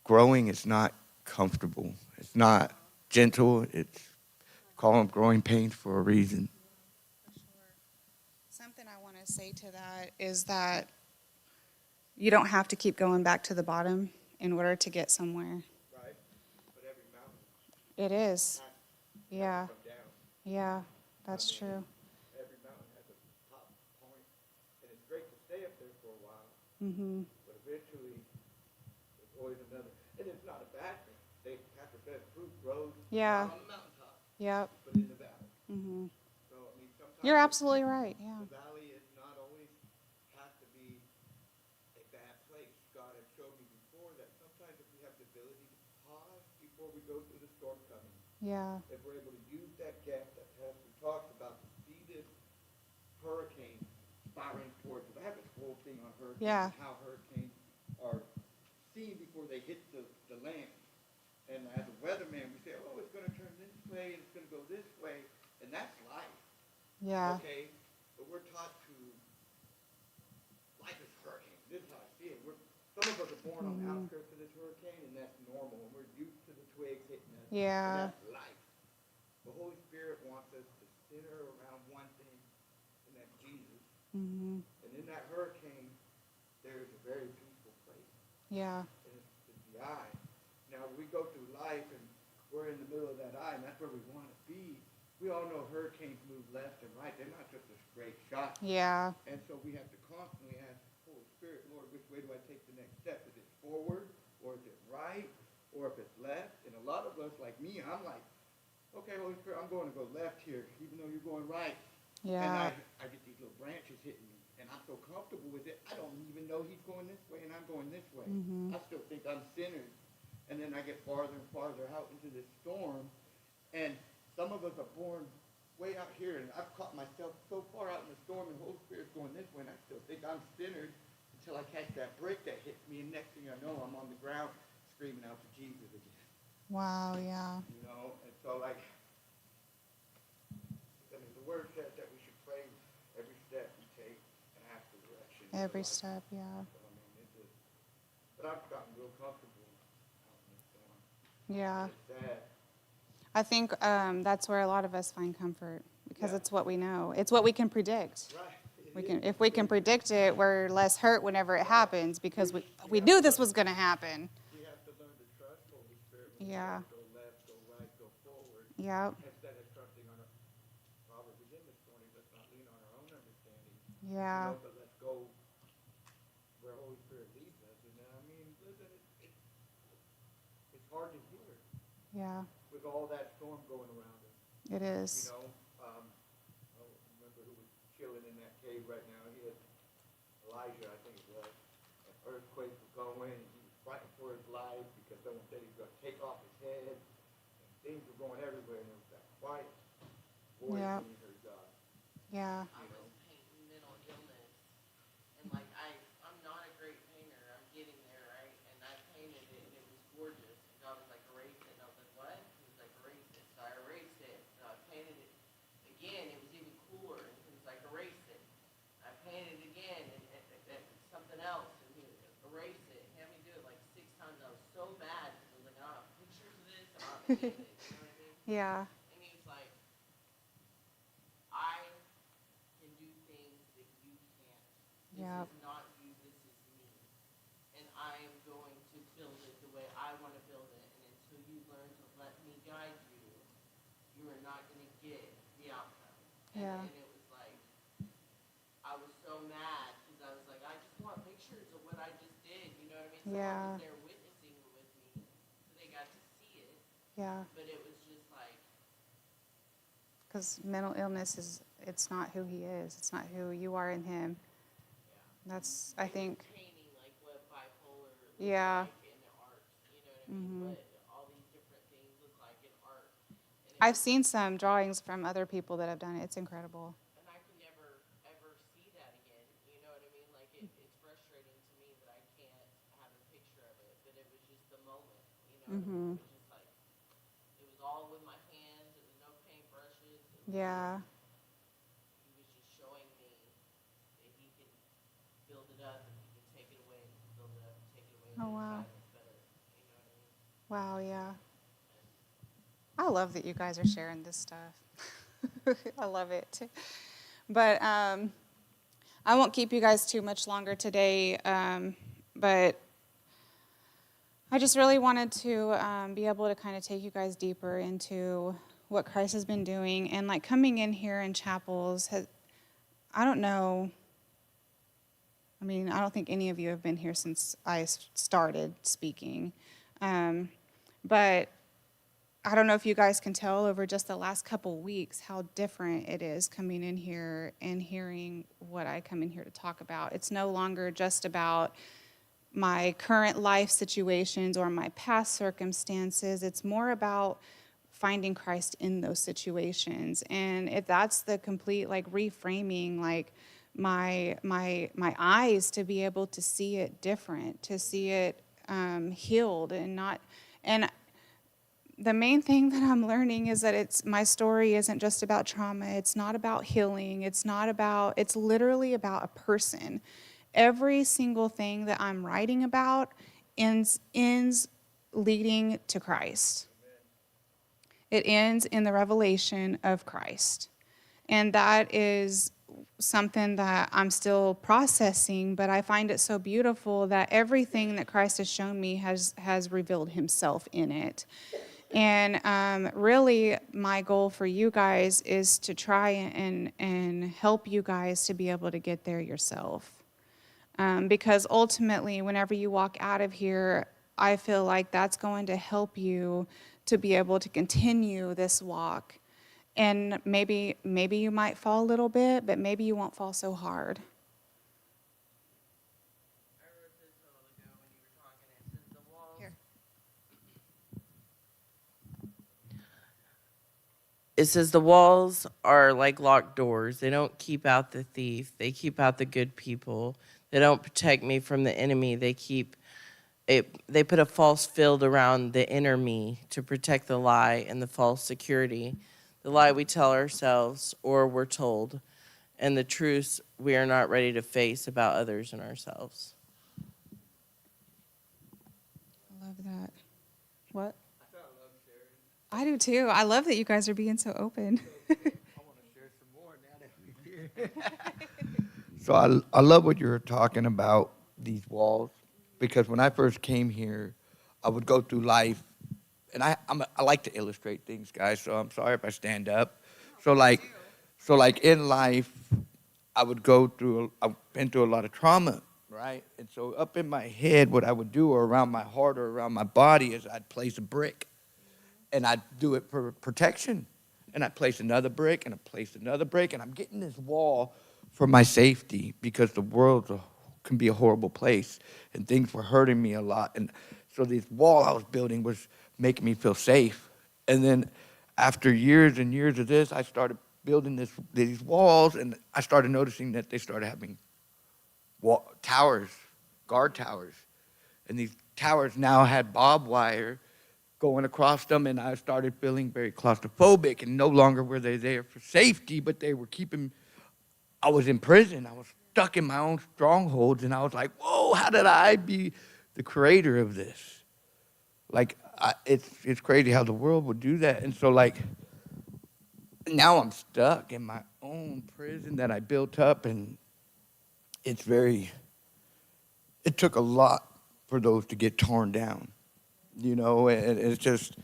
growing is not comfortable. It's not gentle. It's call them growing pains for a reason. For sure. Something I want to say to that is that you don't have to keep going back to the bottom in order to get somewhere. Right? But every mountain It is. Yeah. comes down. Yeah. That's true. Every mountain has a top point, and it's great to stay up there for a while. Mhm. But eventually, there's always another. And it's not a bad thing. Pastor said fruit grows Yeah. not on the mountaintop, Yep. but in the valley. Mhm. So, I mean, sometimes You're absolutely right. Yeah. the valley is not ability to pause before we go through the storm coming. Yeah. If we're able to use that gap that Pastor talks about to see this hurricane spiraling towards us. I have this whole thing on hurricanes, Yeah. and how hurricanes are seen before they hit the land. And as a weatherman, we say, oh, it's going to turn this way, and it's going to go this way, and that's life. Yeah. Okay? But we're taught to, life is hurricane. This is how I see it. Some of us are born on the outskirts of this hurricane, and that's normal, and we're used to the twigs hitting us. Yeah. And that's life. The Holy Spirit wants us to center around one thing, and that's Jesus. Mm-hmm. And in that hurricane, there is a very peaceful place, Yeah. and it's the eye. Now, we go through life, and we're in the middle of that eye, and that's where we want to be. We all know hurricanes move left and right. They're not just a straight shot. Yeah. And so we have to constantly ask the Holy Spirit, Lord, which way do I take the next step? Is it forward, or is it right, or if it's left? And a lot of us, like me, I'm like, okay, Holy Spirit, I'm going to go left here, even though you're going right. Yeah. And I get these little branches hitting me, and I'm so comfortable with it, I don't even know he's going this way, and I'm going this way. Mm-hmm. I still think I'm centered. And then I get farther and farther out into this storm, and some of us are born way out here, and I've caught myself so far out in the storm, and the Holy Spirit's going this way, and I still think I'm centered until I catch that break that hits me, and next thing I know, I'm on the ground screaming out to Jesus again. Wow. Yeah. You know, and so like, I mean, the word says that we should pray every step we take and ask for direction. Every So, step. Yeah. I mean, it's just, but I've gotten real comfortable out in the storm. Yeah. It's sad. I think that's where a lot of us find comfort because Yeah. it's what we know. It's what we can predict. Right. We can, if we can predict it, we're less hurt whenever it happens because we knew this was going to happen. We have to learn to trust Holy Spirit when we Yeah. go left, go right, go forward. Yep. Instead of trusting on our Proverbs again this morning, let's not lean on our own understanding. Yeah. You know, but let's go where Holy Spirit leads us. And I mean, listen, it's hard to hear Yeah. with all that storm going around us. It You is. know, I don't remember who was chilling in that cave right now. He had Elijah, I think it was. An earthquake was going, and he was fighting for his life because someone said he was going to take off his head. And things were going everywhere, and there was that quiet voice Yeah. when he heard God. Yeah. I was painting mental illness, and like I'm not a great painter. I'm getting there, right? And I painted it, and it was gorgeous. And God was like, erase it. And I was like, what? He was like, erase it. So I erased it. And I painted it again. It was even cooler. And he was like, erase it. I painted it again, and something else. And he was like, erase it. He had me do it like 6 times. I was so mad because I was like, I don't have pictures of this. I don't have any of it. You know what I mean? Yeah. And he was like, I can do things that you can't. This Yep. is not you, this is me. And I am going to build it the way I want to build it. And until you learn to let me guide you, you are not going to get the outcome. Yeah. And it was like, I was so mad because I was like, I just want pictures of what I just did. You know what I mean? Someone Yeah. was there witnessing it with me, so they got to see it. Yeah. But it was just like, Because mental illness it's not who he is. It's not who you are in him. yeah. That's, I think, Painting like what bipolar looks Yeah. like in art, you know what I mean? What all these different things look like in art. And I've seen some drawings from other people that have done it. It's incredible. and I can never ever see that again. You know what I mean? Like it's frustrating to me that I can't have a picture of it, but it was just the moment. You know, what I mean? It was just like it was all with my hands. There was no paintbrushes. It was Yeah. He was just showing me that he can build it up and he can take it away and build it up and take it away. Oh, and wow. it's better. You know what I mean? Wow, yeah. I love that you guys are sharing this stuff. I love it. But I won't keep you guys too much longer today, but I just really wanted to be able to kind of take you guys deeper into what Christ has been doing. And like coming in here in chapels, I don't know. I mean, I don't think any of you have been here since I started speaking. But I don't know if you guys can tell over just the last couple weeks how different it is coming in here and hearing what I come in here to talk about. It's no longer just about my current life situations or my past circumstances. It's more about finding Christ in those situations. And if that's the complete like reframing, like my eyes to be able to see it different, to see it healed and not, and the main thing that I'm learning is that my story isn't just about trauma. It's not about healing. It's literally about a person. Every single thing that I'm writing about ends leading to Christ. It ends in the revelation of Christ. And that is something that I'm still processing, but I find it so beautiful that everything that Christ has shown me has revealed himself in it. And really, my goal for you guys is to try and help you guys to be able to get there yourself. Because ultimately, whenever you walk out of here, I feel like that's going to help you to be able to continue this walk. And maybe you might fall a little bit, but maybe you won't fall so hard. I wrote this a while ago when you were talking. It says the walls. Here. It says the walls are like locked doors. They don't keep out the thief. They keep out the good people. They don't protect me from the enemy. They put a false field around the inner me to protect the lie and the false security. The lie we tell ourselves or we're told, and the truths we are not ready to face about others and ourselves. I love that. What? I do too. I love that you guys are being so open. I want to share some more now that we're here. So I love what you're talking about, these walls, because when I first came here, I would go through life, and I like to illustrate things, guys, so I'm sorry if I stand up. So like in life, I've been through a lot of trauma, right? And so up in my head, what I would do, or around my heart or around my body, is I'd place a brick. And I'd do it for protection. And I'd place another brick, and I'd place another brick, and I'm getting this wall for my safety, because the world can be a horrible place, and things were hurting me a lot. And so this wall I was building was making me feel safe. And then after years and years of this, I started building these walls, and I started noticing that they started having towers, guard towers. And these towers now had barbed wire going across them, and I started feeling very claustrophobic, and no longer were they there for safety, but they were I was in prison. I was stuck in my own strongholds, and I was like, whoa, how did I be the creator of this? Like, it's crazy how the world would do that. And so, like, now I'm stuck in my own prison that I built up, and it took a lot for those to get torn down. You know, and it's just,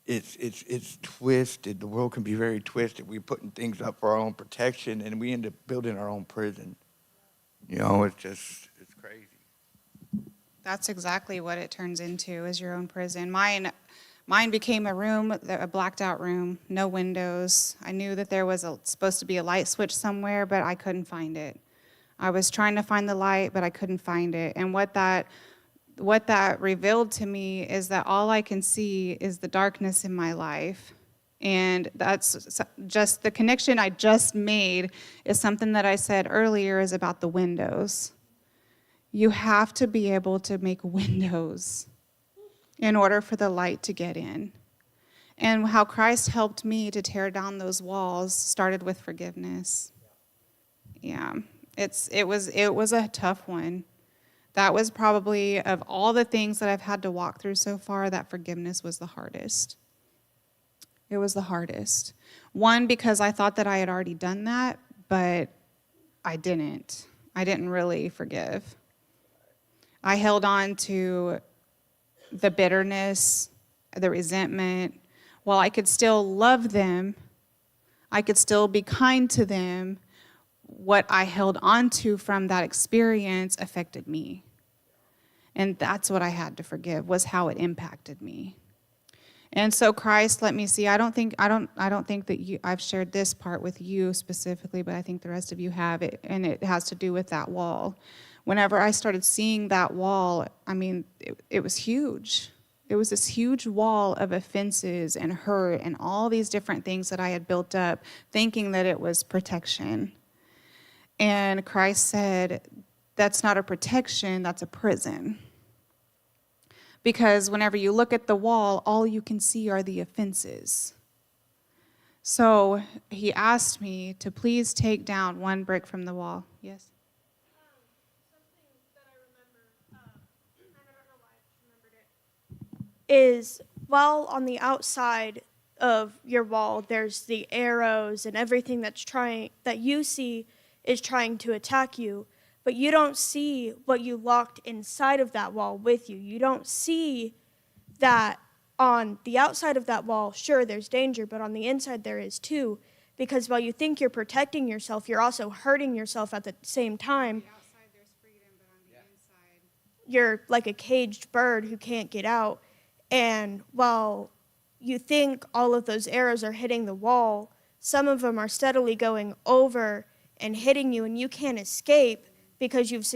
it's twisted. The world can be very twisted. We're putting things up for our own protection, and we end up building our own prison. You know, it's crazy. That's exactly what it turns into, is your own prison. Mine became a blacked out room, no windows. I knew that there was supposed to be a light switch somewhere, but I couldn't find it. I was trying to find the light, but I couldn't find it. And what that revealed to me is that all I can see is the darkness in my life. And that's just the connection I just made is something that I said earlier is about the windows. You have to be able to make windows in order for the light to get in. And how Christ helped me to tear down those walls started with forgiveness. Yeah, it was a tough one. That was probably, of all the things that I've had to walk through so far, that forgiveness was the hardest. It was the hardest. One, because I thought that I had already done that, but I didn't. I didn't really forgive. I held on to the bitterness, the resentment. While I could still love them, I could still be kind to them, what I held on to from that experience affected me. And that's what I had to forgive, was how it impacted me. And so Christ let me see. I don't think that I've shared this part with you specifically, but I think the rest of you have it, and it has to do with that wall. Whenever I started seeing that wall, I mean, it was huge. It was this huge wall of offenses and hurt and all these different things that I had built up, thinking that it was protection. And Christ said, that's not a protection, that's a prison. Because whenever you look at the wall, all you can see are the offenses. So he asked me to please take down one brick from the wall. Yes? Something that I remember, and I don't know why I just remembered it, is while on the outside of your wall, there's the arrows and everything that you see is trying to attack you. But you don't see what you locked inside of that wall with you. You don't see that on the outside of that wall, sure, there's danger, but on the inside there is too. Because while you think you're protecting yourself, you're also hurting yourself at the same time. On the outside there's freedom, but on the inside. You're like a caged bird who can't get out. And while you think all of those arrows are hitting the wall, some of them are steadily going over and hitting you, and you can't escape because you've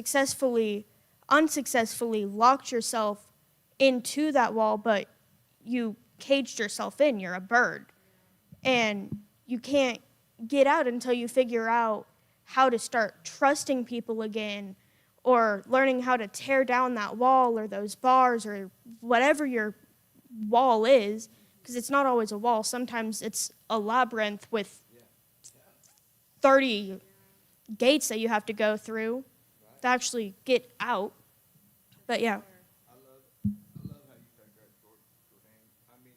unsuccessfully locked yourself into that wall, but you caged yourself in. You're a bird. And you can't get out until you figure out how to start trusting people again, or learning how to tear down that wall or those bars or whatever your wall is, because it's not always a wall. Sometimes it's a labyrinth with 30 gates that you have to go through to actually get out. But yeah. I love how you said that, Jordan. I mean,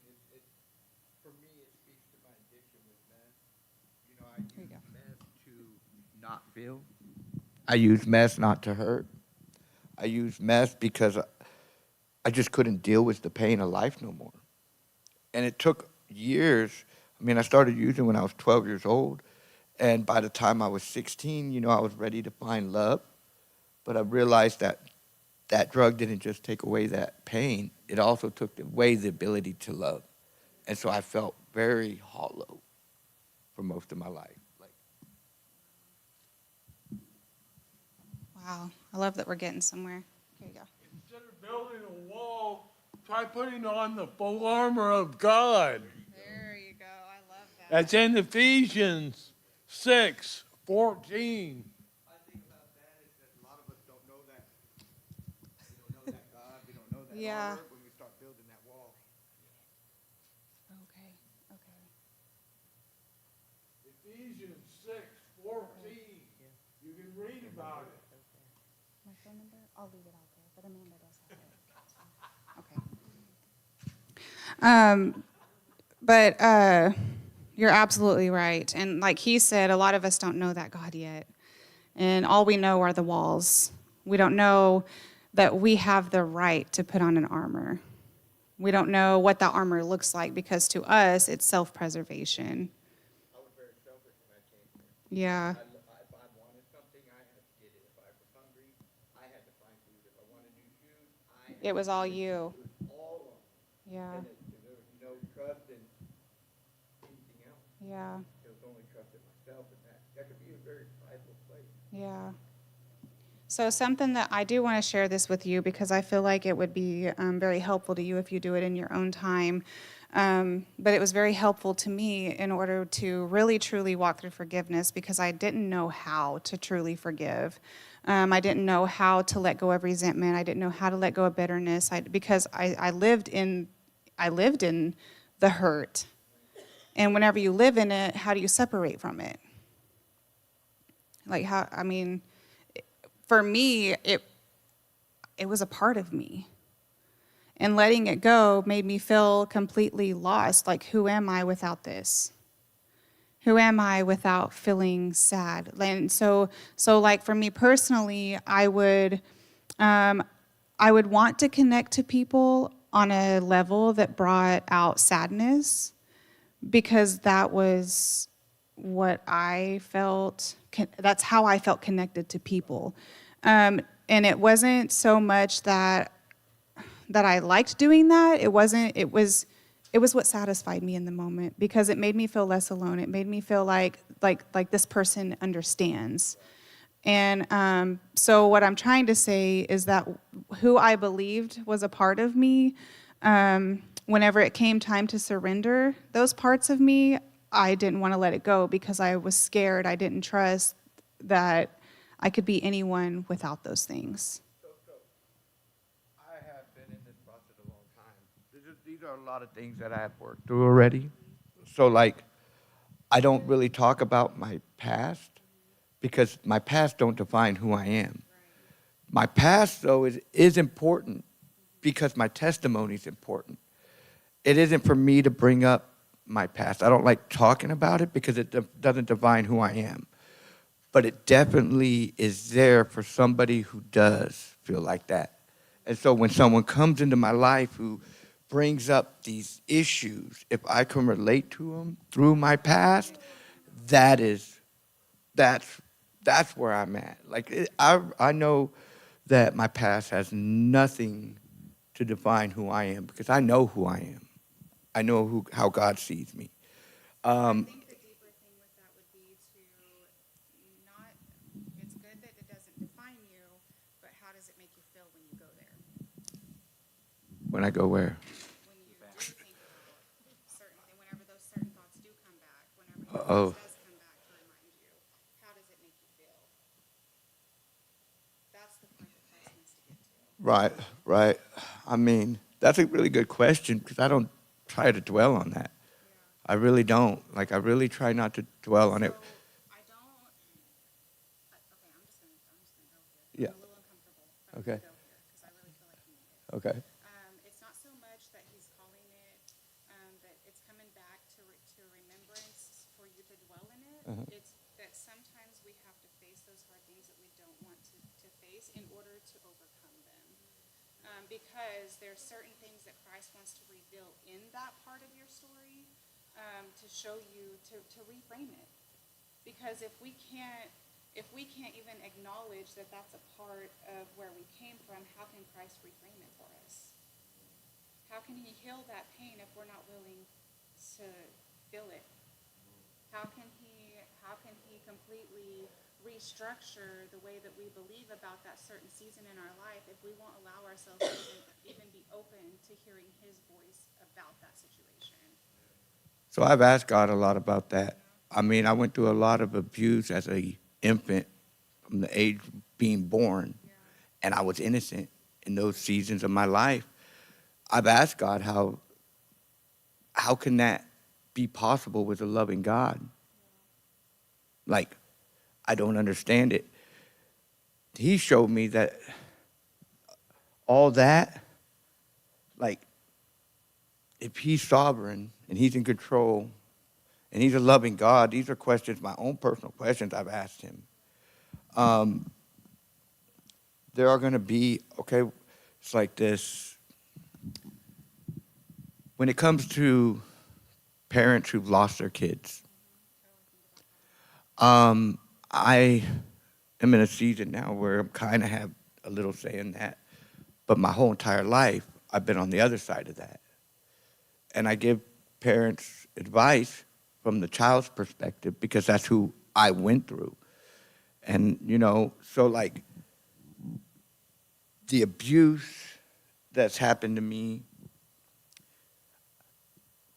for me, it speaks to my addiction with meth. You know, I use meth to not feel. I use meth not to hurt. I use meth because I just couldn't deal with the pain of life no more. And it took years. I mean, I started using when I was 12 years old. And by the time I was 16, you know, I was ready to find love. But I realized that that drug didn't just take away that pain. It also took away the ability to love. And so I felt very hollow for most of my life. Wow, I love that we're getting somewhere. Here you go. Instead of building a wall, try putting on the full armor of God. There you go, I love that. That's in Ephesians 6:14. I think about that is that a lot of us don't know that. We don't know that God. We don't know that Yeah. armor when we start building that wall. Okay. Ephesians 6:14. You can read about it. My phone number? I'll leave it out there, but Amanda does have it. Okay. But you're absolutely right. And like he said, a lot of us don't know that God yet. And all we know are the walls. We don't know that we have the right to put on an armor. We don't know what that armor looks like because to us, it's self-preservation. I was very selfish when I came here. Yeah. If I wanted something, I had to get it. If I was hungry, I had to find food. If I wanted new shoes, I had It was all you. It was all of them. Yeah. And there was no trust in anything else. Yeah. It was only trust in myself, and that could be a very prideful place. Yeah. So something that I do want to share this with you because I feel like it would be very helpful to you if you do it in your own time. But it was very helpful to me in order to really, truly walk through forgiveness because I didn't know how to truly forgive. I didn't know how to let go of resentment. I didn't know how to let go of bitterness because I lived in the hurt. And whenever you live in it, how do you separate from it? Like how, I mean, for me, it was a part of me. And letting it go made me feel completely lost. Like, who am I without this? Who am I without feeling sad? And so like for me personally, I would want to connect to people on a level that brought out sadness because that was what I felt. That's how I felt connected to people. And it wasn't so much that I liked doing that. It was it was what satisfied me in the moment because it made me feel less alone. It made me feel like this person understands. And so what I'm trying to say is that who I believed was a part of me, whenever it came time to surrender those parts of me, I didn't want to let it go because I was scared. I didn't trust that I could be anyone without those things. I have been in this process a long time. These are a lot of things that I have worked through already. So, like, I don't really talk about my past because my past don't define who I am. My past, though, is important because my testimony is important. It isn't for me to bring up my past. I don't like talking about it because it doesn't define who I am. But it definitely is there for somebody who does feel like that. And so when someone comes into my life who brings up these issues, if I can relate to them through my past, that's where I'm at. Like, I know that my past has nothing to define who I am because I know who I am. I know how God sees me. I think the deeper thing with that would be to not, it's good that it doesn't define you, but how does it make you feel when you go there? When I go where? When you do think about certain things, whenever those certain thoughts do come back, whenever your Uh-oh. past does come back to remind you, how does it make you feel? That's the part that Christ needs to get to. Right, right. I mean, that's a really good question because I don't try to dwell on that. I really don't. Like, I really try not to dwell on it. So I don't. Okay, I'm just gonna go here. Yeah. I'm a little uncomfortable. But Okay. I'm gonna go here because I really feel like you need it. Okay. It's not so much that he's calling it, that it's coming back to remembrance for you to dwell in it. Uh-huh. It's that sometimes we have to face those hard things that we don't want to face in order to overcome them. Because there's certain things that Christ wants to reveal in that part of your story, to show you, to reframe it. Because if we can't even acknowledge that that's a part of where we came from, how can Christ reframe it for us? How can he heal that pain if we're not willing to feel it? How can he completely restructure the way that we believe about that certain season in our life if we won't allow ourselves to even be open to hearing his voice about that situation? So I've asked God a lot about that. I mean, I went through a lot of abuse as an infant from the age of being born, and I was innocent in those seasons of my life. I've asked God how can that be possible with a loving God? Like, I don't understand it. He showed me that all that, like, if he's sovereign and he's in control and he's a loving God, these are questions, my own personal questions I've asked him. There are going to be, okay, it's like this. When it comes to parents who've lost their kids, I am in a season now where I'm kind of have a little say in that. But my whole entire life, I've been on the other side of that. And I give parents advice from the child's perspective because that's who I went through. And, so like the abuse that's happened to me,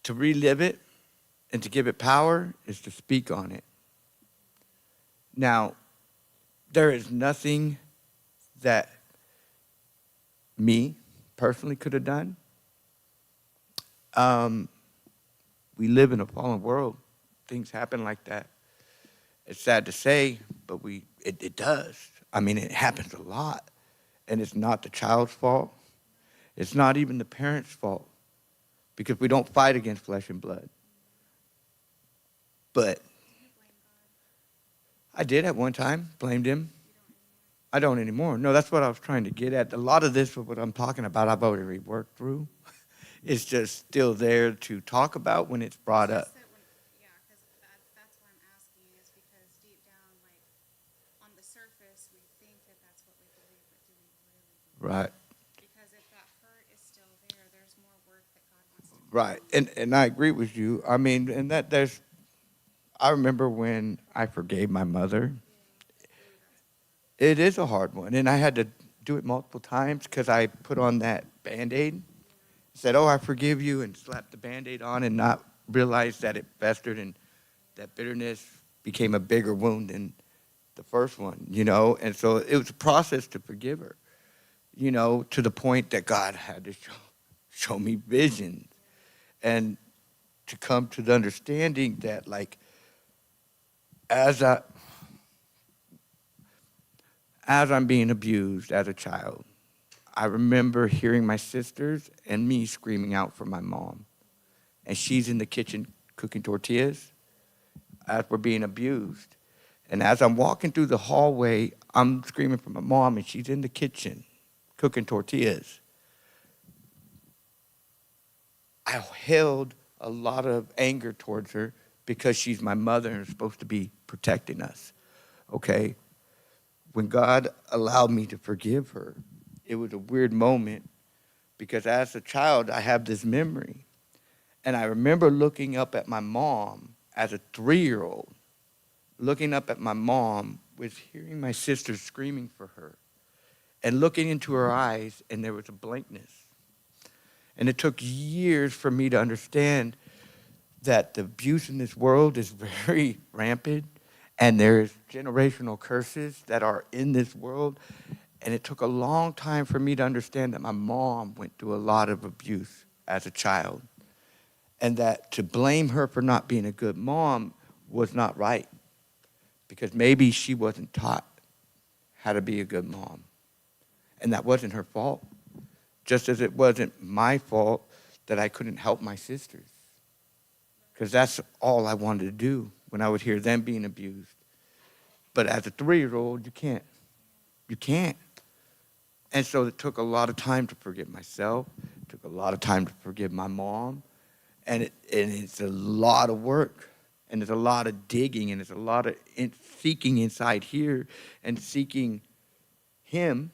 to relive it and to give it power is to speak on it. Now, there is nothing that me personally could have done. We live in a fallen world. Things happen like that. It's sad to say, but it does. I mean, it happens a lot. And it's not the child's fault. It's not even the parent's fault. Because we don't fight against flesh and blood. But I did at one time, blamed him. I don't anymore. No, that's what I was trying to get at. A lot of this, what I'm talking about, I've already worked through. It's just still there to talk about when it's brought up. Yeah, because that's why I'm asking is because deep down, like, on the surface, we think that that's what we believe, but do we really believe? Right. Because if that hurt is still there, there's more work that God wants to Right, and I agree with you. I mean, and I remember when I forgave my mother. It is a hard one, and I had to do it multiple times because I put on that Band-Aid, said, "Oh, I forgive you," and slapped the Band-Aid on, and not realize that it festered and that bitterness became a bigger wound than the first one, you know. And so it was a process to forgive her, you know, to the point that God had to show me visions and to come to the understanding that, like, as I'm being abused as a child, I remember hearing my sisters and me screaming out for my mom. And she's in the kitchen cooking tortillas as we're being abused. And as I'm walking through the hallway, I'm screaming for my mom, and she's in the kitchen cooking tortillas. I held a lot of anger towards her because she's my mother and is supposed to be protecting us, okay? When God allowed me to forgive her, it was a weird moment because as a child, I have this memory. And I remember looking up at my mom as a 3-year-old, looking up at my mom, was hearing my sister screaming for her, and looking into her eyes, and there was a blankness. And it took years for me to understand that the abuse in this world is very rampant, and there's generational curses that are in this world. And it took a long time for me to understand that my mom went through a lot of abuse as a child, and that to blame her for not being a good mom was not right, because maybe she wasn't taught how to be a good mom. And that wasn't her fault, just as it wasn't my fault that I couldn't help my sisters, because that's all I wanted to do when I would hear them being abused. But as a 3-year-old, you can't. You can't. And so it took a lot of time to forgive myself. It took a lot of time to forgive my mom. And it's a lot of work. And there's a lot of digging, and there's a lot of seeking inside here and seeking him,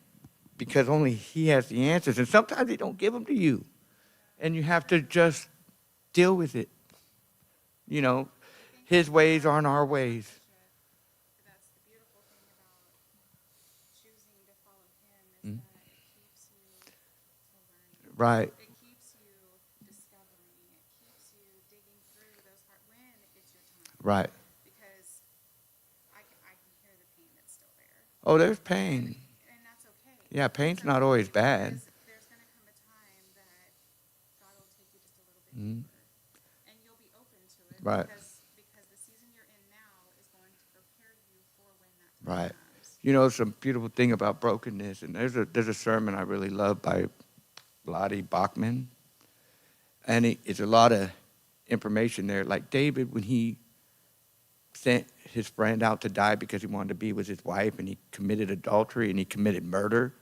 because only he has the answers. And sometimes he don't give them to you. And you have to just deal with it. You know, his ways aren't our ways. That's the beautiful thing about choosing to follow him, is that it keeps you to learn. Right. It keeps you discovering. It keeps you digging through those parts when it's your time. Right. Because I can hear the pain that's still there. Oh, there's pain. And that's okay. Yeah, pain's not always bad. Because there's going to come a time that God will take you just a little bit deeper. And you'll be open to it. Right. Because the season you're in now is going to prepare you for when that time Right. comes. You know, some beautiful thing about brokenness, and there's a sermon I really love by Lottie Bachman, and it's a lot of information there. Like David, when he sent his friend out to die because he wanted to be with his wife, and he committed adultery and he committed murder,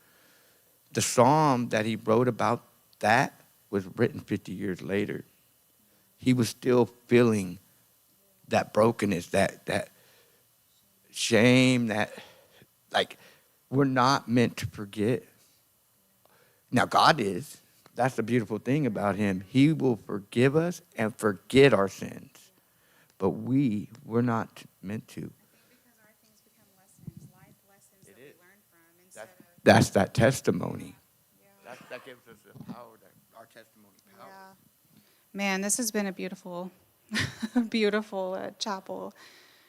the psalm that he wrote about that was written 50 years later. He was still feeling that brokenness, that shame, that, like, we're not meant to forget. Now, God is. That's the beautiful thing about him. He will forgive us and forget our sins. But we're not meant to. I think because our things become lessons, life lessons that we learn from instead of. That's that testimony. Yeah. That gives us the power, our testimony power. Man, this has been a beautiful, beautiful chapel.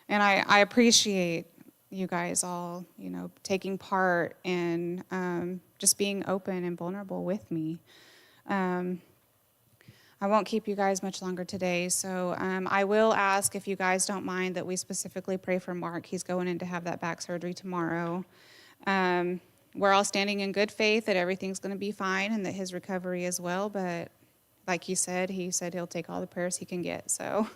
And I appreciate you guys all, you know, taking part in just being open and vulnerable with me. I won't keep you guys much longer today, so I will ask, if you guys don't mind, that we specifically pray for Mark. He's going in to have that back surgery tomorrow. We're all standing in good faith that everything's going to be fine and that his recovery is well, but like he said he'll take all the prayers he can get, so